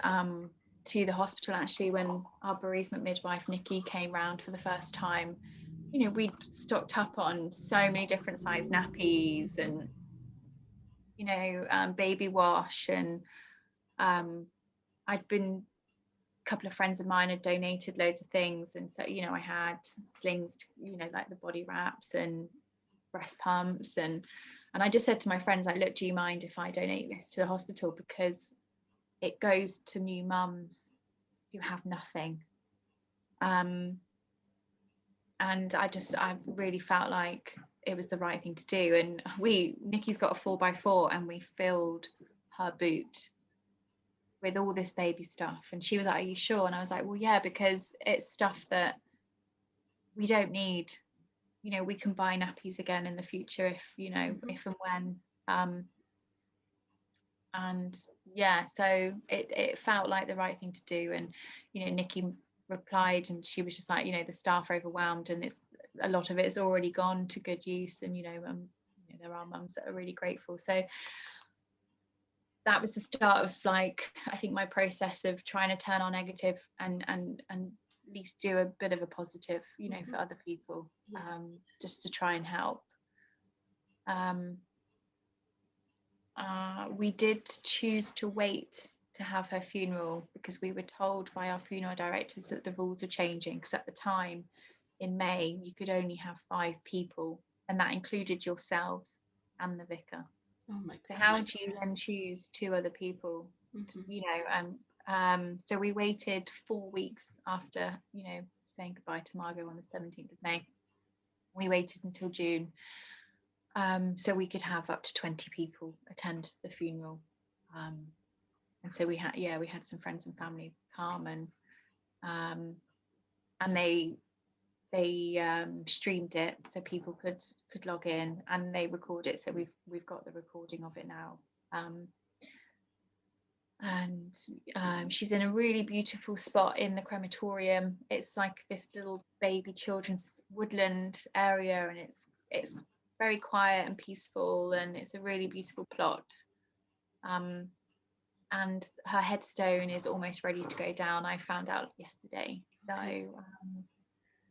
to the hospital actually when our bereavement midwife Nikki came round for the first time. We'd stocked up on so many different size nappies, and baby wash, and a couple of friends of mine had donated loads of things, and so I had slings to, like the body wraps and breast pumps, and I just said to my friends, like, look, do you mind if I donate this to the hospital, because it goes to new mums who have nothing. And I really felt like it was the right thing to do. And Nikki's got a 4x4, and we filled her boot with all this baby stuff, and she was like, are you sure? And I was like, well, yeah, because it's stuff that we don't need. We can buy nappies again in the future if if and when, and so it felt like the right thing to do. And Nikki replied, and she was just like, the staff are overwhelmed, and it's a lot of it is already gone to good use, and there are mums that are really grateful. So that was the start of, like, I think my process of trying to turn our negative and at least do a bit of a positive, for other people, just to try and help. We did choose to wait to have her funeral because we were told by our funeral directors that the rules are changing, because at the time in May you could only have 5 people, and that included yourselves and the vicar. Oh my gosh. So how would you then choose 2 other people? So we waited 4 weeks after saying goodbye to Margot on the 17th of May. We waited until June, so we could have up to 20 people attend the funeral, and so we had some friends and family come, and they streamed it so people could log in, and they record it, so we've got the recording of it now. And she's in a really beautiful spot in the crematorium. It's like this little baby children's woodland area, and it's very quiet and peaceful, and it's a really beautiful plot. And her headstone is almost ready to go down. I found out yesterday. So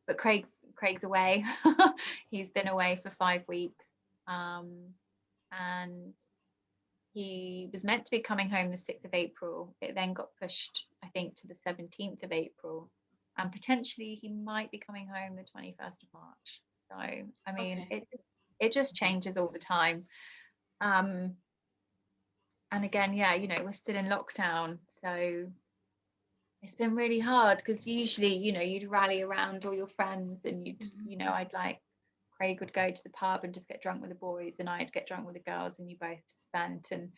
but Craig's away. He's been away for 5 weeks, and he was meant to be coming home the 6th of April. It then got pushed, I think, to the 17th of April. and potentially he might be coming home the 21st of March. So I mean, it just changes all the time. And again, yeah, we're still in lockdown, so it's been really hard, because usually, you'd rally around all your friends, and I'd like, Craig would go to the pub and just get drunk with the boys, and I'd get drunk with the girls, and you both just vent. And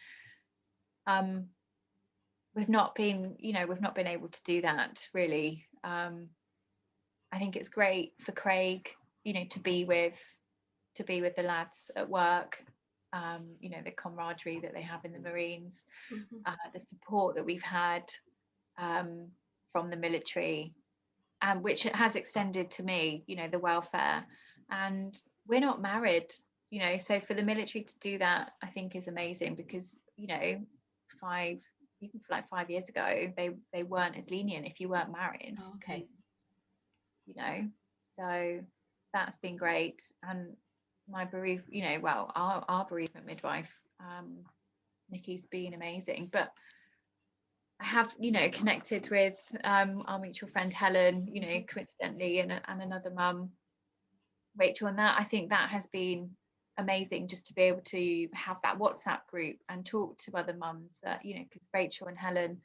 we've not been able to do that really. I think it's great for Craig, to be with the lads at work, the camaraderie that they have in the Marines, the support that we've had from the military, which has extended to me, the welfare. And we're not married, so for the military to do that, I think is amazing, because even for like 5 years ago, they weren't as lenient if you weren't married. Oh, okay. So that's been great. And my our bereavement midwife, Nikki's been amazing. But I have, connected with our mutual friend Helen, coincidentally, and another mum, Rachel, and that, I think that has been amazing, just to be able to have that WhatsApp group and talk to other mums that, because Rachel and Helen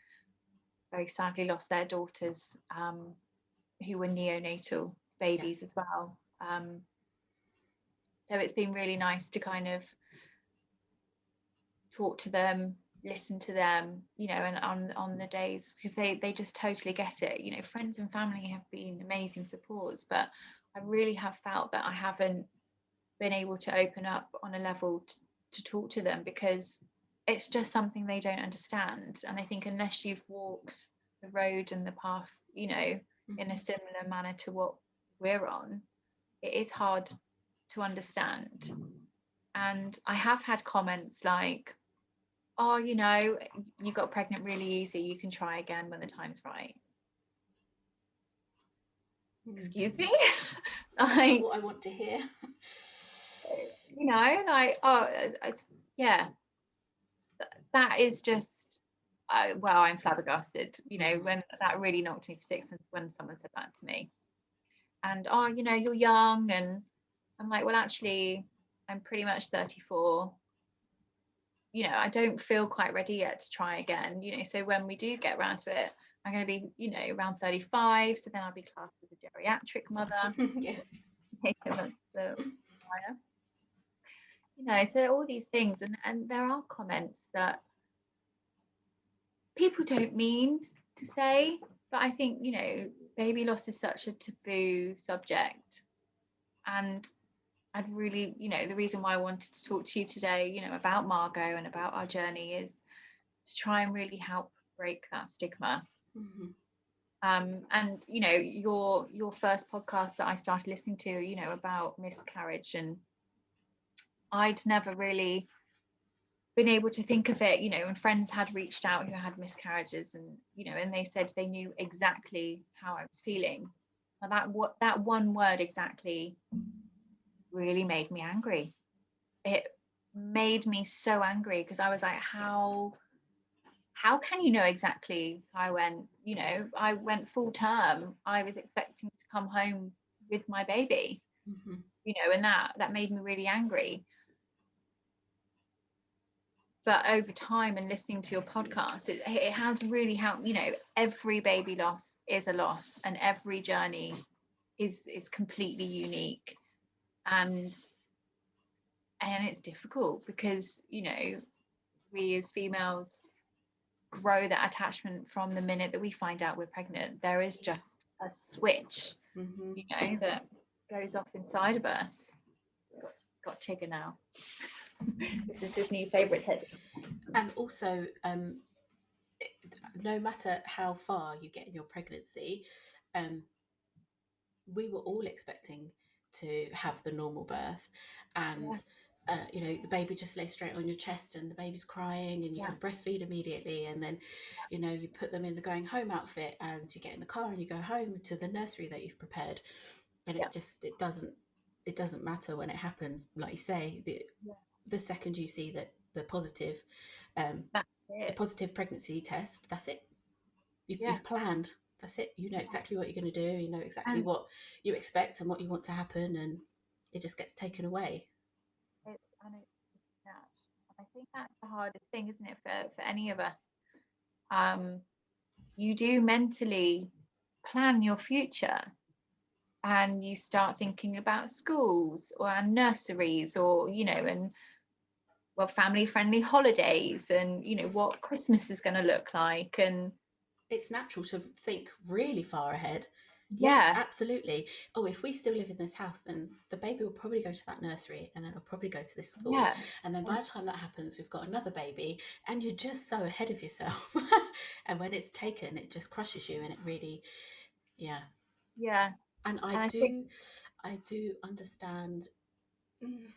very sadly lost their daughters, who were neonatal babies as well. So it's been really nice to kind of talk to them, listen to them, and on the days, because they just totally get it. Friends and family have been amazing supports, but I really have felt that I haven't been able to open up on a level to talk to them, because it's just something they don't understand. And I think unless you've walked the road and the path, in a similar manner to what we're on, it is hard to understand. And I have had comments like, oh, you got pregnant really easy, you can try again when the time's right. Excuse me. That's not what I want to hear. Like, oh, yeah, that is just, I'm flabbergasted, when that really knocked me for 6 months, when someone said that to me. And oh, you're young, and I'm like, well, actually, I'm pretty much 34. I don't feel quite ready yet to try again. So when we do get around to it, I'm going to be, around 35. So then I'll be classed as a geriatric mother. So all these things, and there are comments that people don't mean to say, but I think, baby loss is such a taboo subject. And I'd really, the reason why I wanted to talk to you today, about Margot and about our journey, is to try and really help break that stigma. And your first podcast that I started listening to, about miscarriage, and I'd never really been able to think of it, and friends had reached out who had miscarriages, and and they said they knew exactly how I was feeling. And that one word, exactly, really made me angry. It made me so angry, because I was like, how can you know exactly how I went? I went full term. I was expecting to come home with my baby, and that made me really angry. But over time, and listening to your podcast, it has really helped. Every baby loss is a loss, and every journey is completely unique, and it's difficult, because we as females grow that attachment from the minute that we find out we're pregnant. There is just a switch, that goes off inside of us. Got Tigger now. This is his new favourite teddy. And also, no matter how far you get in your pregnancy, we were all expecting to have the normal birth, and the baby just lays straight on your chest, and the baby's crying, and you can breastfeed immediately, and then you put them in the going home outfit, and you get in the car and you go home to the nursery that you've prepared, and it doesn't matter when it happens. Like you say, the second you see that the positive pregnancy test, that's it. You've planned. that's it. You know exactly what you're going to do. You know exactly what you expect and what you want to happen, and it just gets taken away. It's that. I think that's the hardest thing, isn't it, for any of us? You do mentally plan your future, and you start thinking about schools or nurseries, or and well, family friendly holidays, and what Christmas is going to look like, and It's natural to think really far ahead. Yeah, yeah, absolutely. Oh, if we still live in this house, then the baby will probably go to that nursery, and then it'll probably go to this school. yeah, And then by the time that happens, we've got another baby, and you're just so ahead of yourself. And when it's taken, it just crushes you, and it really, yeah. yeah. And And I think I do understand. mm,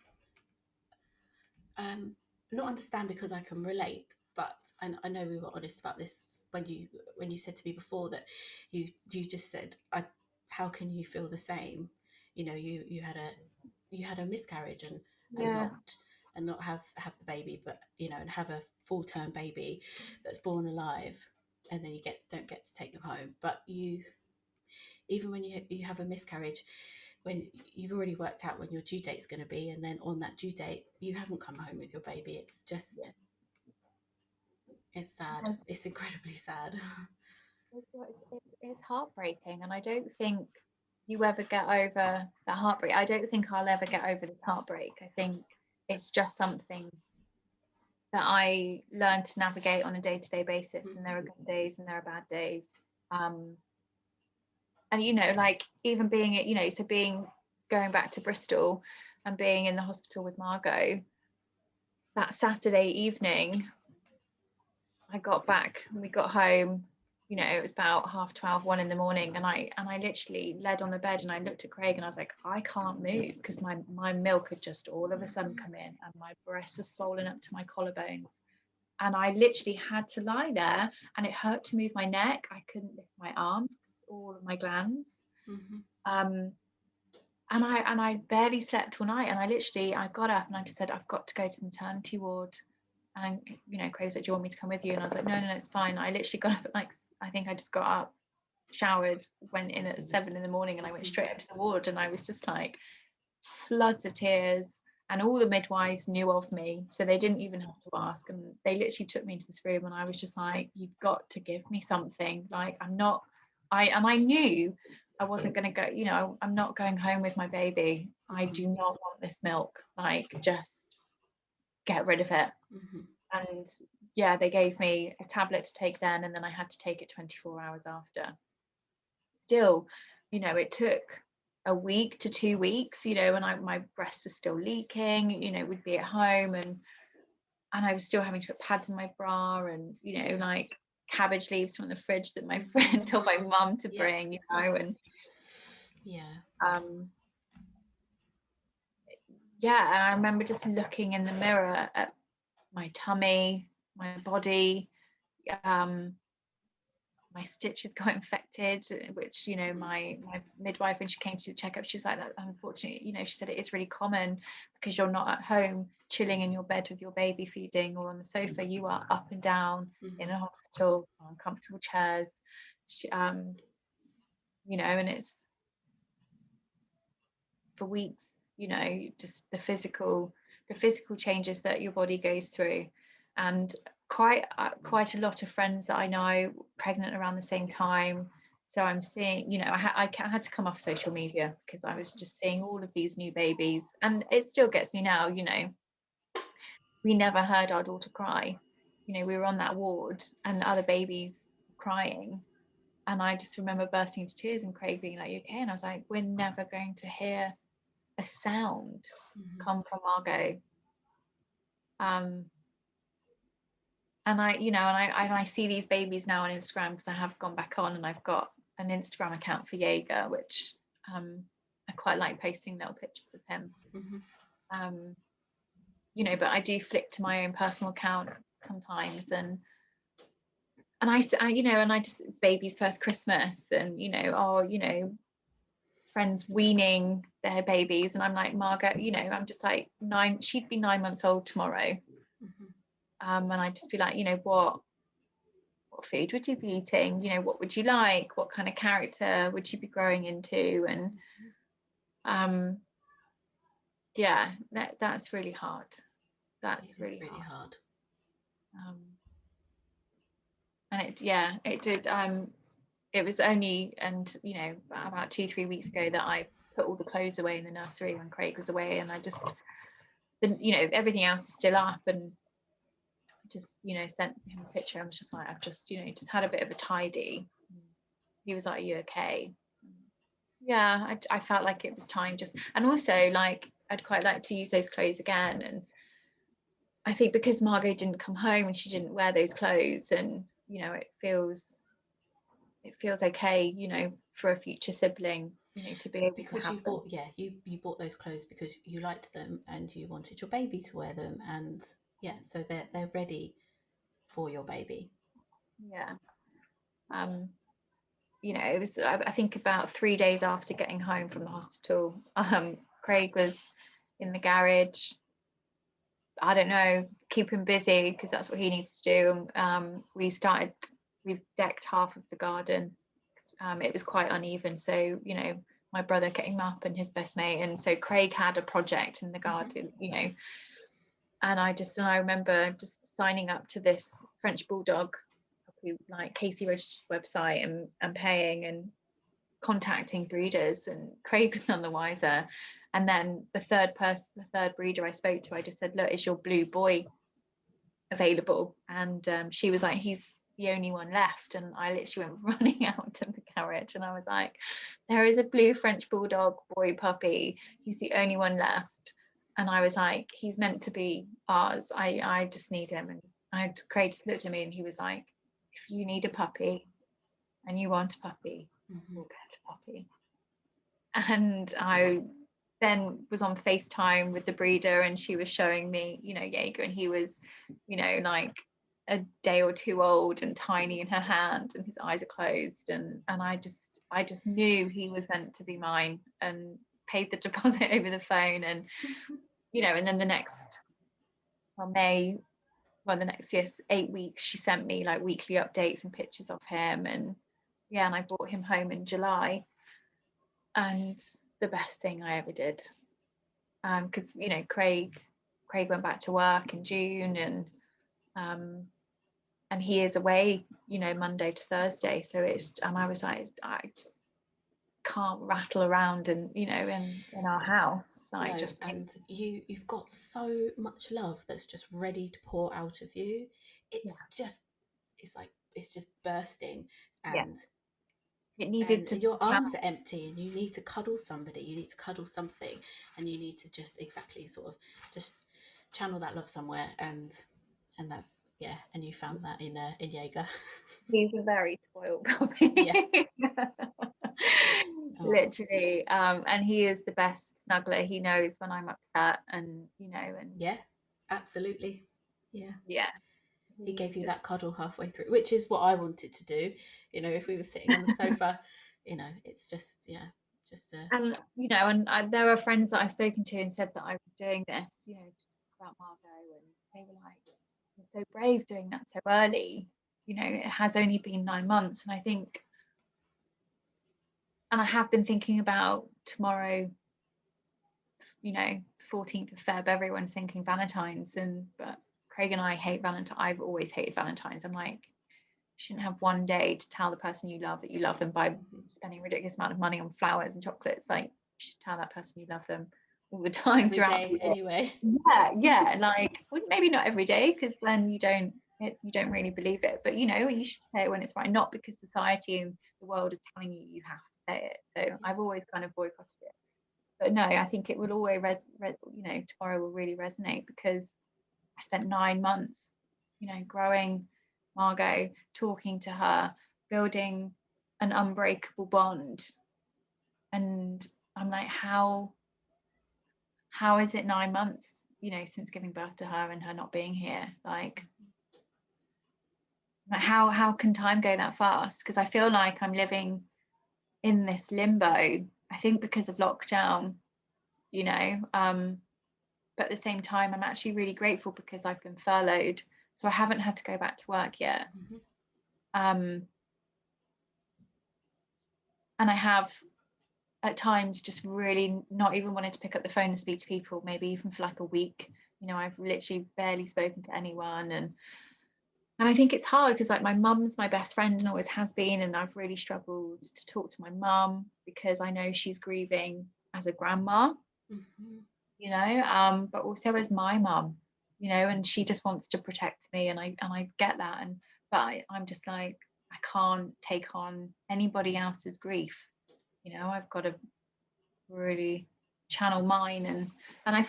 um, Not understand because I can relate, but I know we were honest about this when you said to me before that you just said, how can you feel the same? You know, you had a miscarriage yeah, and not have the baby, but and have a full term baby that's born alive, and then you don't get to take them home. But even when you have a miscarriage, when you've already worked out when your due date is going to be, and then on that due date you haven't come home with your baby, it's just, it's sad. yeah. It's incredibly sad. It's heartbreaking, and I don't think you ever get over that heartbreak. I don't think I'll ever get over this heartbreak. I think it's just something that I learn to navigate on a day-to-day basis, and there are good days and there are bad days. Um, and like even being so being going back to Bristol and being in the hospital with Margot that Saturday evening, I got back and we got home, it was about 12:30, 1 in the morning, and I literally laid on the bed and I looked at Craig and I was like, I can't move, because my milk had just all of a sudden come in and my breast was swollen up to my collarbones, and I literally had to lie there, and it hurt to move my neck. I couldn't lift my arms because all of my glands. And I barely slept all night, and I got up and I just said, I've got to go to the maternity ward. And Craig's like, do you want me to come with you? And I was like, no, it's fine. I literally got up at I think I just got up, showered, went in at 7 in the morning, and I went straight up to the ward, and I was just like floods of tears. And all the midwives knew of me, so they didn't even have to ask, and they literally took me into this room, and I was just like, you've got to give me something. Like, I knew I wasn't going to go, I'm not going home with my baby. I do not want this milk. Like, just get rid of it. And yeah, they gave me a tablet to take then, and then I had to take it 24 hours after. Still, it took a week to 2 weeks, and my breast was still leaking, we'd be at home, and I was still having to put pads in my bra, and like cabbage leaves from the fridge that my friend told my mum to bring, and and I remember just looking in the mirror at my tummy, my body, my stitches got infected, which my midwife, when she came to check up, she was like, that unfortunately, she said it is really common because you're not at home chilling in your bed with your baby feeding or on the sofa. You are up and down in a hospital on comfortable chairs. And it's for weeks, just the physical changes that your body goes through. And quite a lot of friends that I know pregnant around the same time. So I'm seeing, I had to come off social media because I was just seeing all of these new babies, and it still gets me now. We never heard our daughter cry. We were on that ward and other babies crying, and I just remember bursting into tears and Craig being like, you okay? And I was like, we're never going to hear a sound come from Margot. And I see these babies now on Instagram, because I have gone back on and I've got an Instagram account for Jaeger, which I quite like posting little pictures of him. But I do flick to my own personal account sometimes, and I just baby's first Christmas, and friends weaning their babies, and I'm like, Margot, I'm just like she'd be 9 months old tomorrow. And I'd just be like, what what food would you be eating? You know, what would you like? What kind of character would you be growing into? And yeah, that's really hard. That's really hard. And it did. It was only, and you know, about 2-3 weeks ago that I put all the clothes away in the nursery when Craig was away, and I just, you know, everything else is still up, and just, you know, sent him a picture. I was just like, I've just, you know, just had a bit of a tidy. He was like, are you okay? Yeah, I felt like it was time, just, and also like I'd quite like to use those clothes again. And I think because Margot didn't come home and she didn't wear those clothes, and you know, it feels okay, you know, for a future sibling, you know, to be able because to have you bought you bought those clothes because you liked them and you wanted your baby to wear them, and so they're ready for your baby. You know, it was, I think about 3 days after getting home from the hospital, Craig was in the garage, I don't know, keep him busy because that's what he needs to do. We've decked half of the garden. It was quite uneven, so you know, my brother came up and his best mate, and so Craig had a project in the garden, you know, and I remember just signing up to this French bulldog, like Casey Registered website, and paying and contacting breeders, and Craig was none the wiser. And then the third breeder I spoke to, I just said, look, is your blue boy available? And she was like, he's the only one left. And I literally went running out to the garage and I was like, there is a blue French bulldog boy puppy, he's the only one left. And I was like, he's meant to be ours, I just need him. And Craig just looked at me and he was like, if you need a puppy and you want a puppy, we'll get a puppy. And I then was on FaceTime with the breeder and she was showing me, you know, Jaeger, and he was, you know, like a day or two old and tiny in her hand and his eyes are closed, and I just knew he was meant to be mine, and paid the deposit over the phone. And you know, and then the next 8 weeks she sent me like weekly updates and pictures of him. And and I brought him home in July, and the best thing I ever did, because you know, Craig went back to work in June, and he is away, you know, Monday to Thursday, so and I was like, I just can't rattle around and, you know, in our house, like, No, just and you've got so much love that's just ready to pour out of you. It's just bursting, yeah, and it needed to your arms are empty and you need to cuddle somebody, you need to cuddle something, and you need to just exactly sort of just channel that love somewhere, and that's and you found that in Jaeger. He's a very spoiled puppy. Yeah. Literally, and he is the best snuggler. He knows when I'm upset, and you know, and yeah, absolutely, yeah. He gave you that cuddle halfway through, which is what I wanted to do. You know, if we were sitting on the sofa, you know, it's just, and you know, and there are friends that I've spoken to and said that I was doing this, you know, to talk about Margot, and they were like, you're so brave doing that so early. You know, it has only been 9 months. And I think, and I have been thinking about tomorrow, you know, 14th of Feb, everyone's thinking Valentine's, but Craig and I hate Valentine's. I've always hated Valentine's. I'm like, you shouldn't have one day to tell the person you love that you love them by spending a ridiculous amount of money on flowers and chocolates. Like, you should tell that person you love them all the time, every throughout day the day. anyway. Yeah, like, maybe not every day, because then you don't really believe it, but you know, you should say it when it's right, not because society and the world is telling you have to say it. So I've always kind of boycotted it. But no, I think it will always you know, tomorrow will really resonate, because I spent 9 months, you know, growing Margot, talking to her, building an unbreakable bond. And I'm like, how is it 9 months, you know, since giving birth to her and her not being here? Like how can time go that fast? Because I feel like I'm living in this limbo, I think because of lockdown, you know, but at the same time I'm actually really grateful because I've been furloughed, so I haven't had to go back to work yet. And I have at times just really not even wanted to pick up the phone and speak to people, maybe even for like a week. I've literally barely spoken to anyone, and I think it's hard because like my mum's my best friend and always has been, and I've really struggled to talk to my mum because I know she's grieving as a grandma, but also as my mum, and she just wants to protect me, and I get that, but I'm just like, I can't take on anybody else's grief. I've got to really channel mine, and I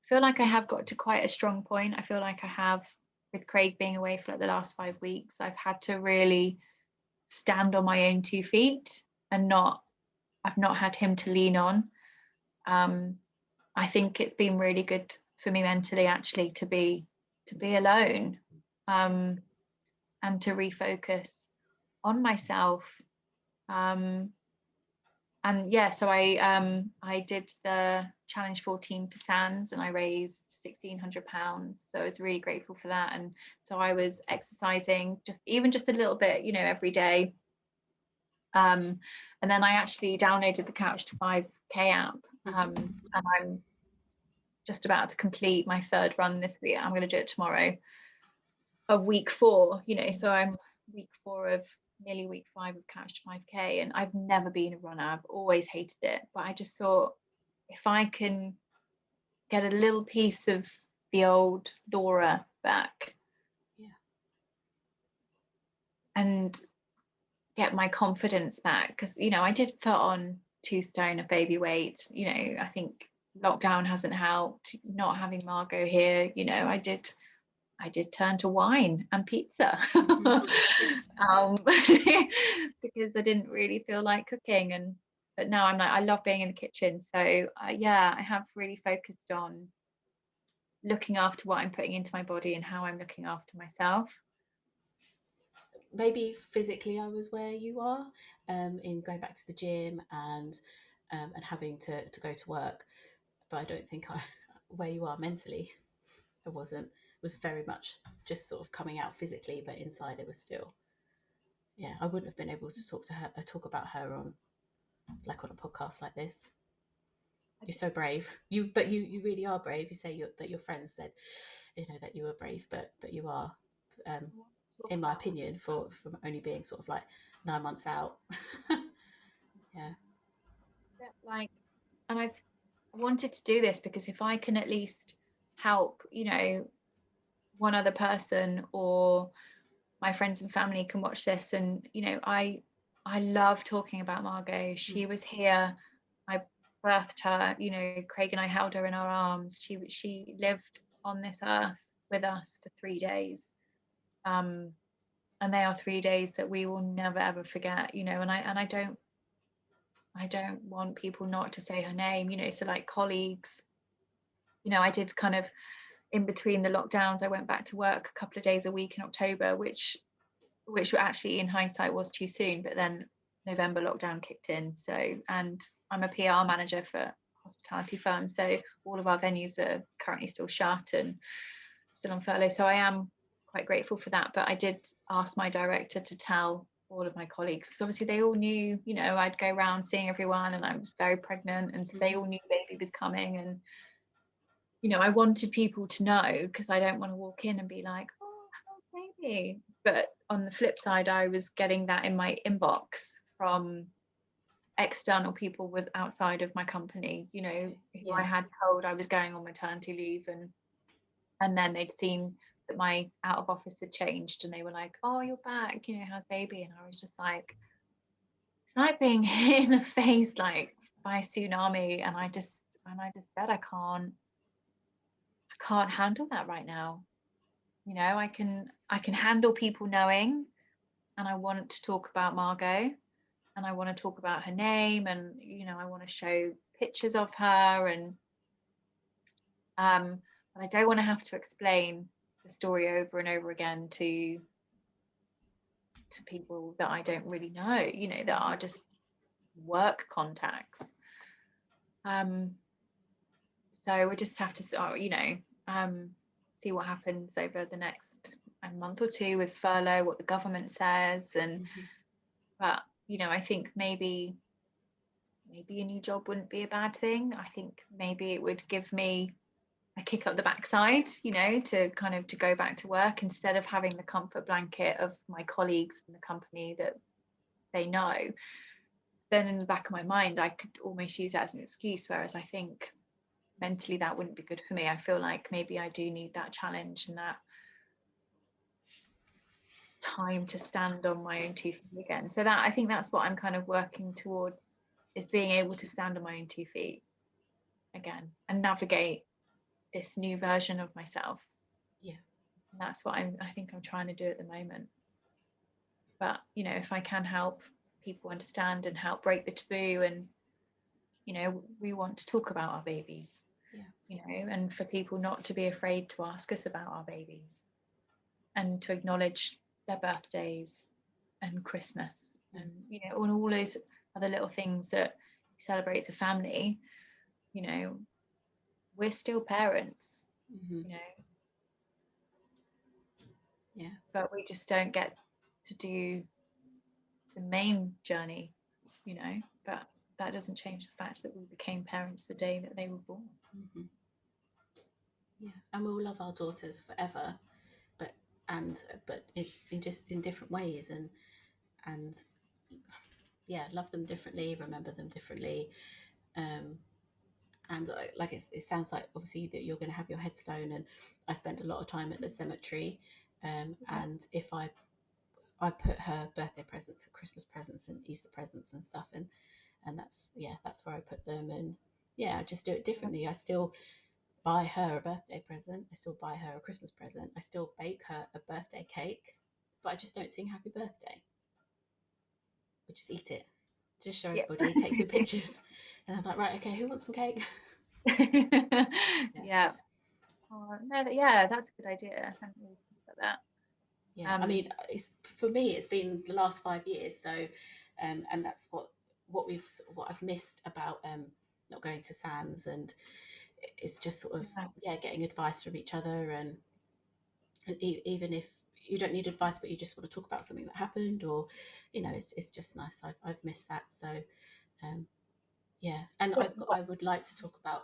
feel like I have got to quite a strong point. I feel like I have, with Craig being away for like the last 5 weeks, I've had to really stand on my own 2 feet, and I've not had him to lean on. I think it's been really good for me mentally actually to be alone, and to refocus on myself. And yeah, so I did the challenge 14 for Sands, and I raised £1,600, so I was really grateful for that. And so I was exercising just a little bit, every day. And then I actually downloaded the Couch to 5K app, and I'm just about to complete my 3rd run this week. I'm going to do it tomorrow, of week 4, so I'm week 4 of nearly week 5 of Couch to 5K, and I've never been a runner. I've always hated it, but I just thought, if I can get a little piece of the old Laura back, and get my confidence back, because I did put on 2 stone of baby weight. I think lockdown hasn't helped, not having Margot here. I did turn to wine and pizza because I didn't really feel like cooking, but now I'm like, I love being in the kitchen. So I have really focused on looking after what I'm putting into my body and how I'm looking after myself. Maybe physically I was where you are, in going back to the gym and having to go to work, but I don't think where you are mentally, I wasn't. It was very much just sort of coming out physically, but inside it was still, I wouldn't have been able to talk about her on a podcast like this. You're so brave. You really are brave. You say that your friends said, that you were brave, but you are, in my opinion, from only being sort of like 9 months out. And I've wanted to do this because if I can at least help, one other person, or my friends and family can watch this, and I love talking about Margot. She was here, I birthed her, Craig and I held her in our arms. She lived on this earth with us for 3 days, and they are 3 days that we will never ever forget. And I don't want people not to say her name. So like colleagues, I did kind of, in between the lockdowns, I went back to work a couple of days a week in October, which actually in hindsight was too soon, but then November lockdown kicked in. So, and I'm a PR manager for a hospitality firm, so all of our venues are currently still shut and still on furlough. So I am quite grateful for that. But I did ask my director to tell all of my colleagues, because obviously they all knew, I'd go around seeing everyone, and I was very pregnant, and so they all knew baby was coming. And I wanted people to know, because I don't want to walk in and be like, oh, how's baby? But on the flip side, I was getting that in my inbox from external people outside of my company, who I had told I was going on maternity leave, and then they'd seen that my out of office had changed, and they were like, oh, you're back, how's baby? And I was just like, it's like being hit in the face like by a tsunami, and I just said, I can't handle that right now. I can handle people knowing, and I want to talk about Margot, and I want to talk about her name, and I want to show pictures of her, and but I don't want to have to explain the story over and over again to people that I don't really know, that are just work contacts. So we just have to see what happens over the next a month or two with furlough, what the government says, and Mm-hmm. but I think maybe a new job wouldn't be a bad thing. I think maybe it would give me a kick up the backside, to go back to work instead of having the comfort blanket of my colleagues in the company that they know. Then in the back of my mind, I could almost use that as an excuse, whereas I think mentally that wouldn't be good for me. I feel like maybe I do need that challenge and that time to stand on my own 2 feet again. So that, I think that's what I'm kind of working towards, is being able to stand on my own 2 feet again and navigate this new version of myself. Yeah. And that's what I think I'm trying to do at the moment. But if I can help people understand and help break the taboo, and we want to talk about our babies, and for people not to be afraid to ask us about our babies and to acknowledge their birthdays and Christmas and all those other little things that celebrate as a family. We're still parents. Mm-hmm. Yeah. But we just don't get to do the main journey, but that doesn't change the fact that we became parents the day that they were born. Mm-hmm. Yeah, and we'll love our daughters forever, but in just in different ways, and yeah, love them differently, remember them differently, and like it sounds like obviously that you're going to have your headstone, and I spent a lot of time at the cemetery, and if I put her birthday presents and Christmas presents and Easter presents and stuff, and that's where I put them, and I just do it differently. I still buy her a birthday present, I still buy her a Christmas present, I still bake her a birthday cake, but I just don't sing happy birthday. We just eat it, just show everybody, take some pictures, and I'm like, right, okay, who wants some cake? Yeah. Oh, no, that's a good idea. I hadn't really thought about that. Yeah, I mean, it's for me, it's been the last 5 years, so and that's what I've missed about not going to Sands, and it's just sort of getting advice from each other, and even if you don't need advice but you just want to talk about something that happened, or it's just nice. I've missed that. So and I would like to talk about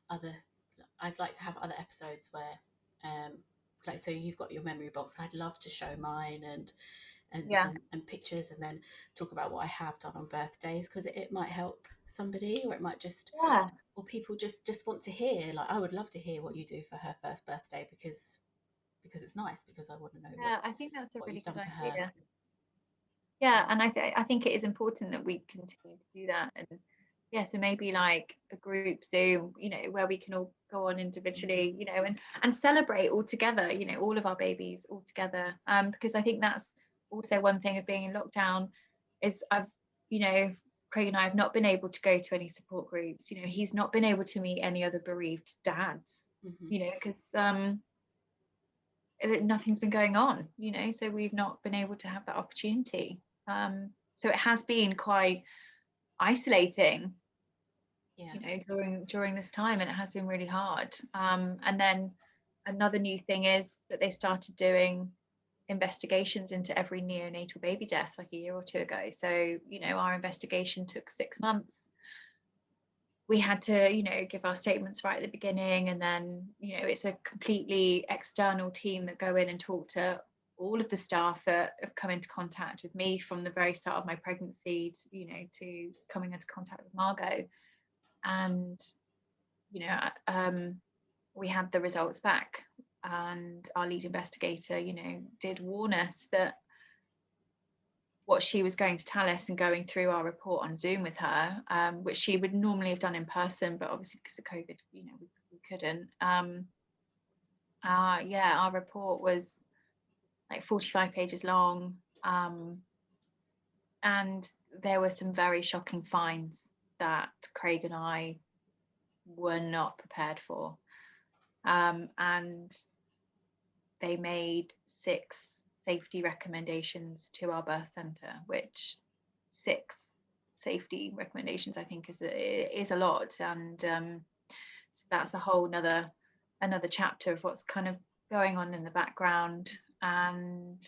I'd like to have other episodes where like, so you've got your memory box, I'd love to show mine, and pictures, and then talk about what I have done on birthdays, because it might help somebody, or it might just or people just want to hear, like, I would love to hear what you do for her first birthday, because it's nice, because I want to know I think that's a what really you've done good for idea. her. And I think it is important that we continue to do that, and so maybe like a group Zoom, where we can all go on individually, and celebrate all together, all of our babies all together, because I think that's also one thing of being in lockdown, is Craig and I have not been able to go to any support groups. He's not been able to meet any other bereaved dads, because nothing's been going on, so we've not been able to have that opportunity. So it has been quite isolating, during this time, and it has been really hard. And then another new thing is that they started doing investigations into every neonatal baby death like a year or two ago. So our investigation took 6 months. We had to give our statements right at the beginning, and then it's a completely external team that go in and talk to all of the staff that have come into contact with me from the very start of my pregnancy to coming into contact with Margot. And we had the results back, and our lead investigator did warn us that what she was going to tell us, and going through our report on Zoom with her, which she would normally have done in person, but obviously because of COVID, we couldn't. Our report was like 45 pages long, and there were some very shocking finds that Craig and I were not prepared for, and they made 6 safety recommendations to our birth centre, which 6 safety recommendations I think is a lot, and so that's a whole another chapter of what's kind of going on in the background. and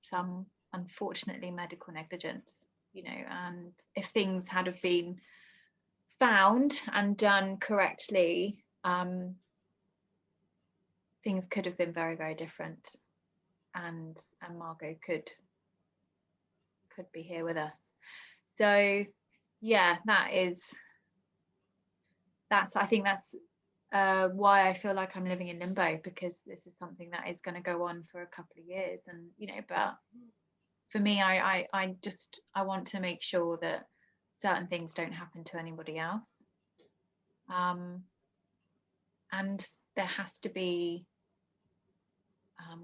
some unfortunately medical negligence, and if things had have been found and done correctly, things could have been very, very different, and Margot could be here with us. So yeah, I think that's why I feel like I'm living in limbo, because this is something that is going to go on for a couple of years, and but for me, I want to make sure that certain things don't happen to anybody else, and there has to be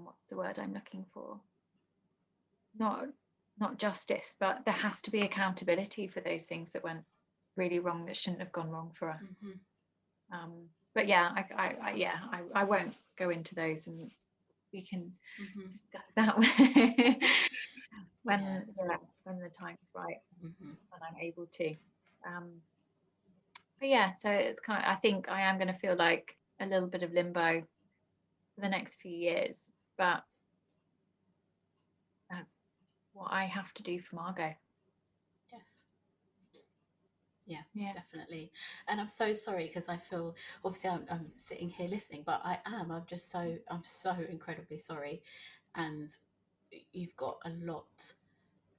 what's the word I'm looking for, not justice, but there has to be accountability for those things that went really wrong, that shouldn't have gone wrong for us. But yeah, I won't go into those, and we can discuss that when the time's right, when I'm able to. But yeah, so it's I think I am going to feel like a little bit of limbo for the next few years, but that's what I have to do for Margot. Yes. Yeah, definitely. And I'm so sorry, because I feel, obviously I'm sitting here listening, but I'm so incredibly sorry. And you've got a lot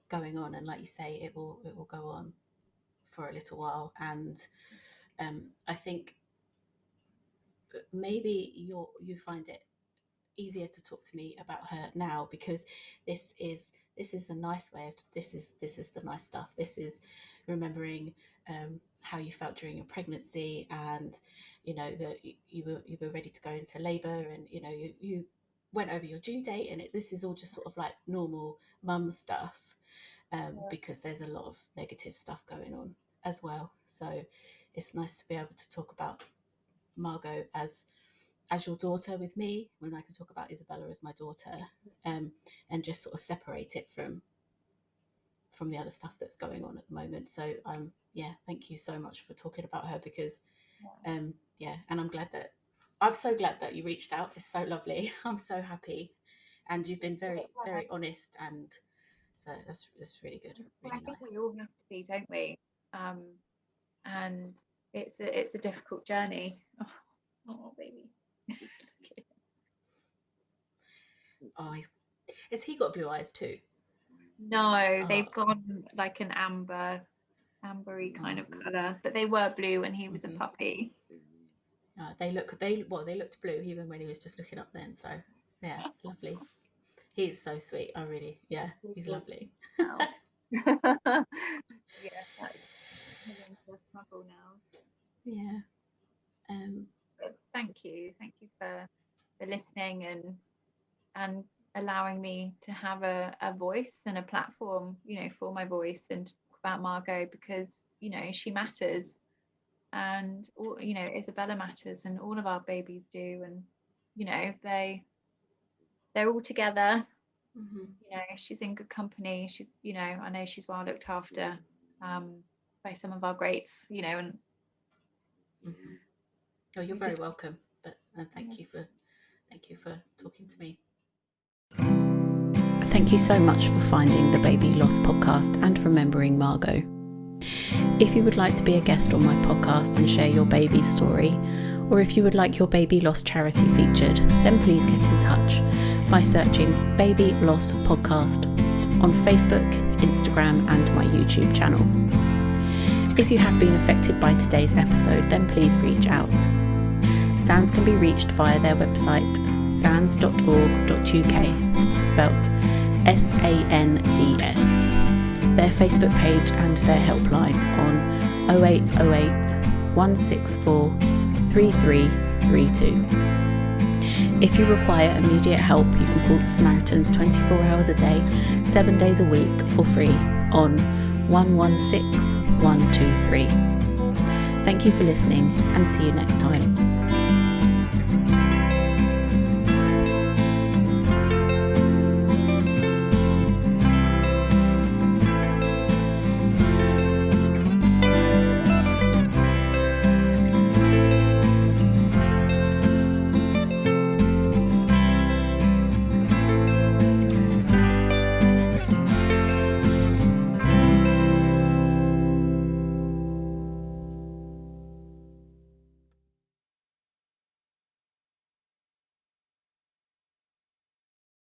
going on, and like you say, it will go on for a little while. And I think maybe you find it easier to talk to me about her now, because this is a nice way of this is the nice stuff. This is remembering how you felt during your pregnancy, and that you were ready to go into labor, and you went over your due date, and this is all just sort of like normal mum stuff, because there's a lot of negative stuff going on as well. So it's nice to be able to talk about Margot as your daughter with me, when I can talk about Isabella as my daughter, and just sort of separate it from the other stuff that's going on at the moment. So thank you so much for talking about her, because and I'm so glad that you reached out. It's so lovely. I'm so happy, and you've been very, very honest, and so that's really good, really nice. We all have to be, don't we? And it's a difficult journey. Oh baby. Oh, has he got blue eyes too? No, they've gone like an ambery kind of colour, but they were blue when he was a puppy. They looked blue even when he was just looking up then. So yeah, lovely. He's so sweet. Oh really? Yeah, he's lovely. Yeah, that's a struggle now. Yeah. But thank you for listening and allowing me to have a voice and a platform, for my voice, and talk about Margot, because she matters, and Isabella matters, and all of our babies do, and they're all together. She's in good company. She's I know she's well looked after by some of our greats, and Oh, you're very welcome. But thank you for talking to me. Thank you so much for finding the Baby Loss podcast and remembering Margot. If you would like to be a guest on my podcast and share your baby story, or if you would like your Baby Loss charity featured, then please get in touch by searching Baby Loss Podcast on Facebook, Instagram, and my YouTube channel. If you have been affected by today's episode, then please reach out. SANDS can be reached via their website, sands.org.uk, spelt SANDS, their Facebook page, and their helpline on 0808 164 3332. If you require immediate help, you can call the Samaritans 24 hours a day, 7 days a week for free on 116 123. Thank you for listening, and see you next time.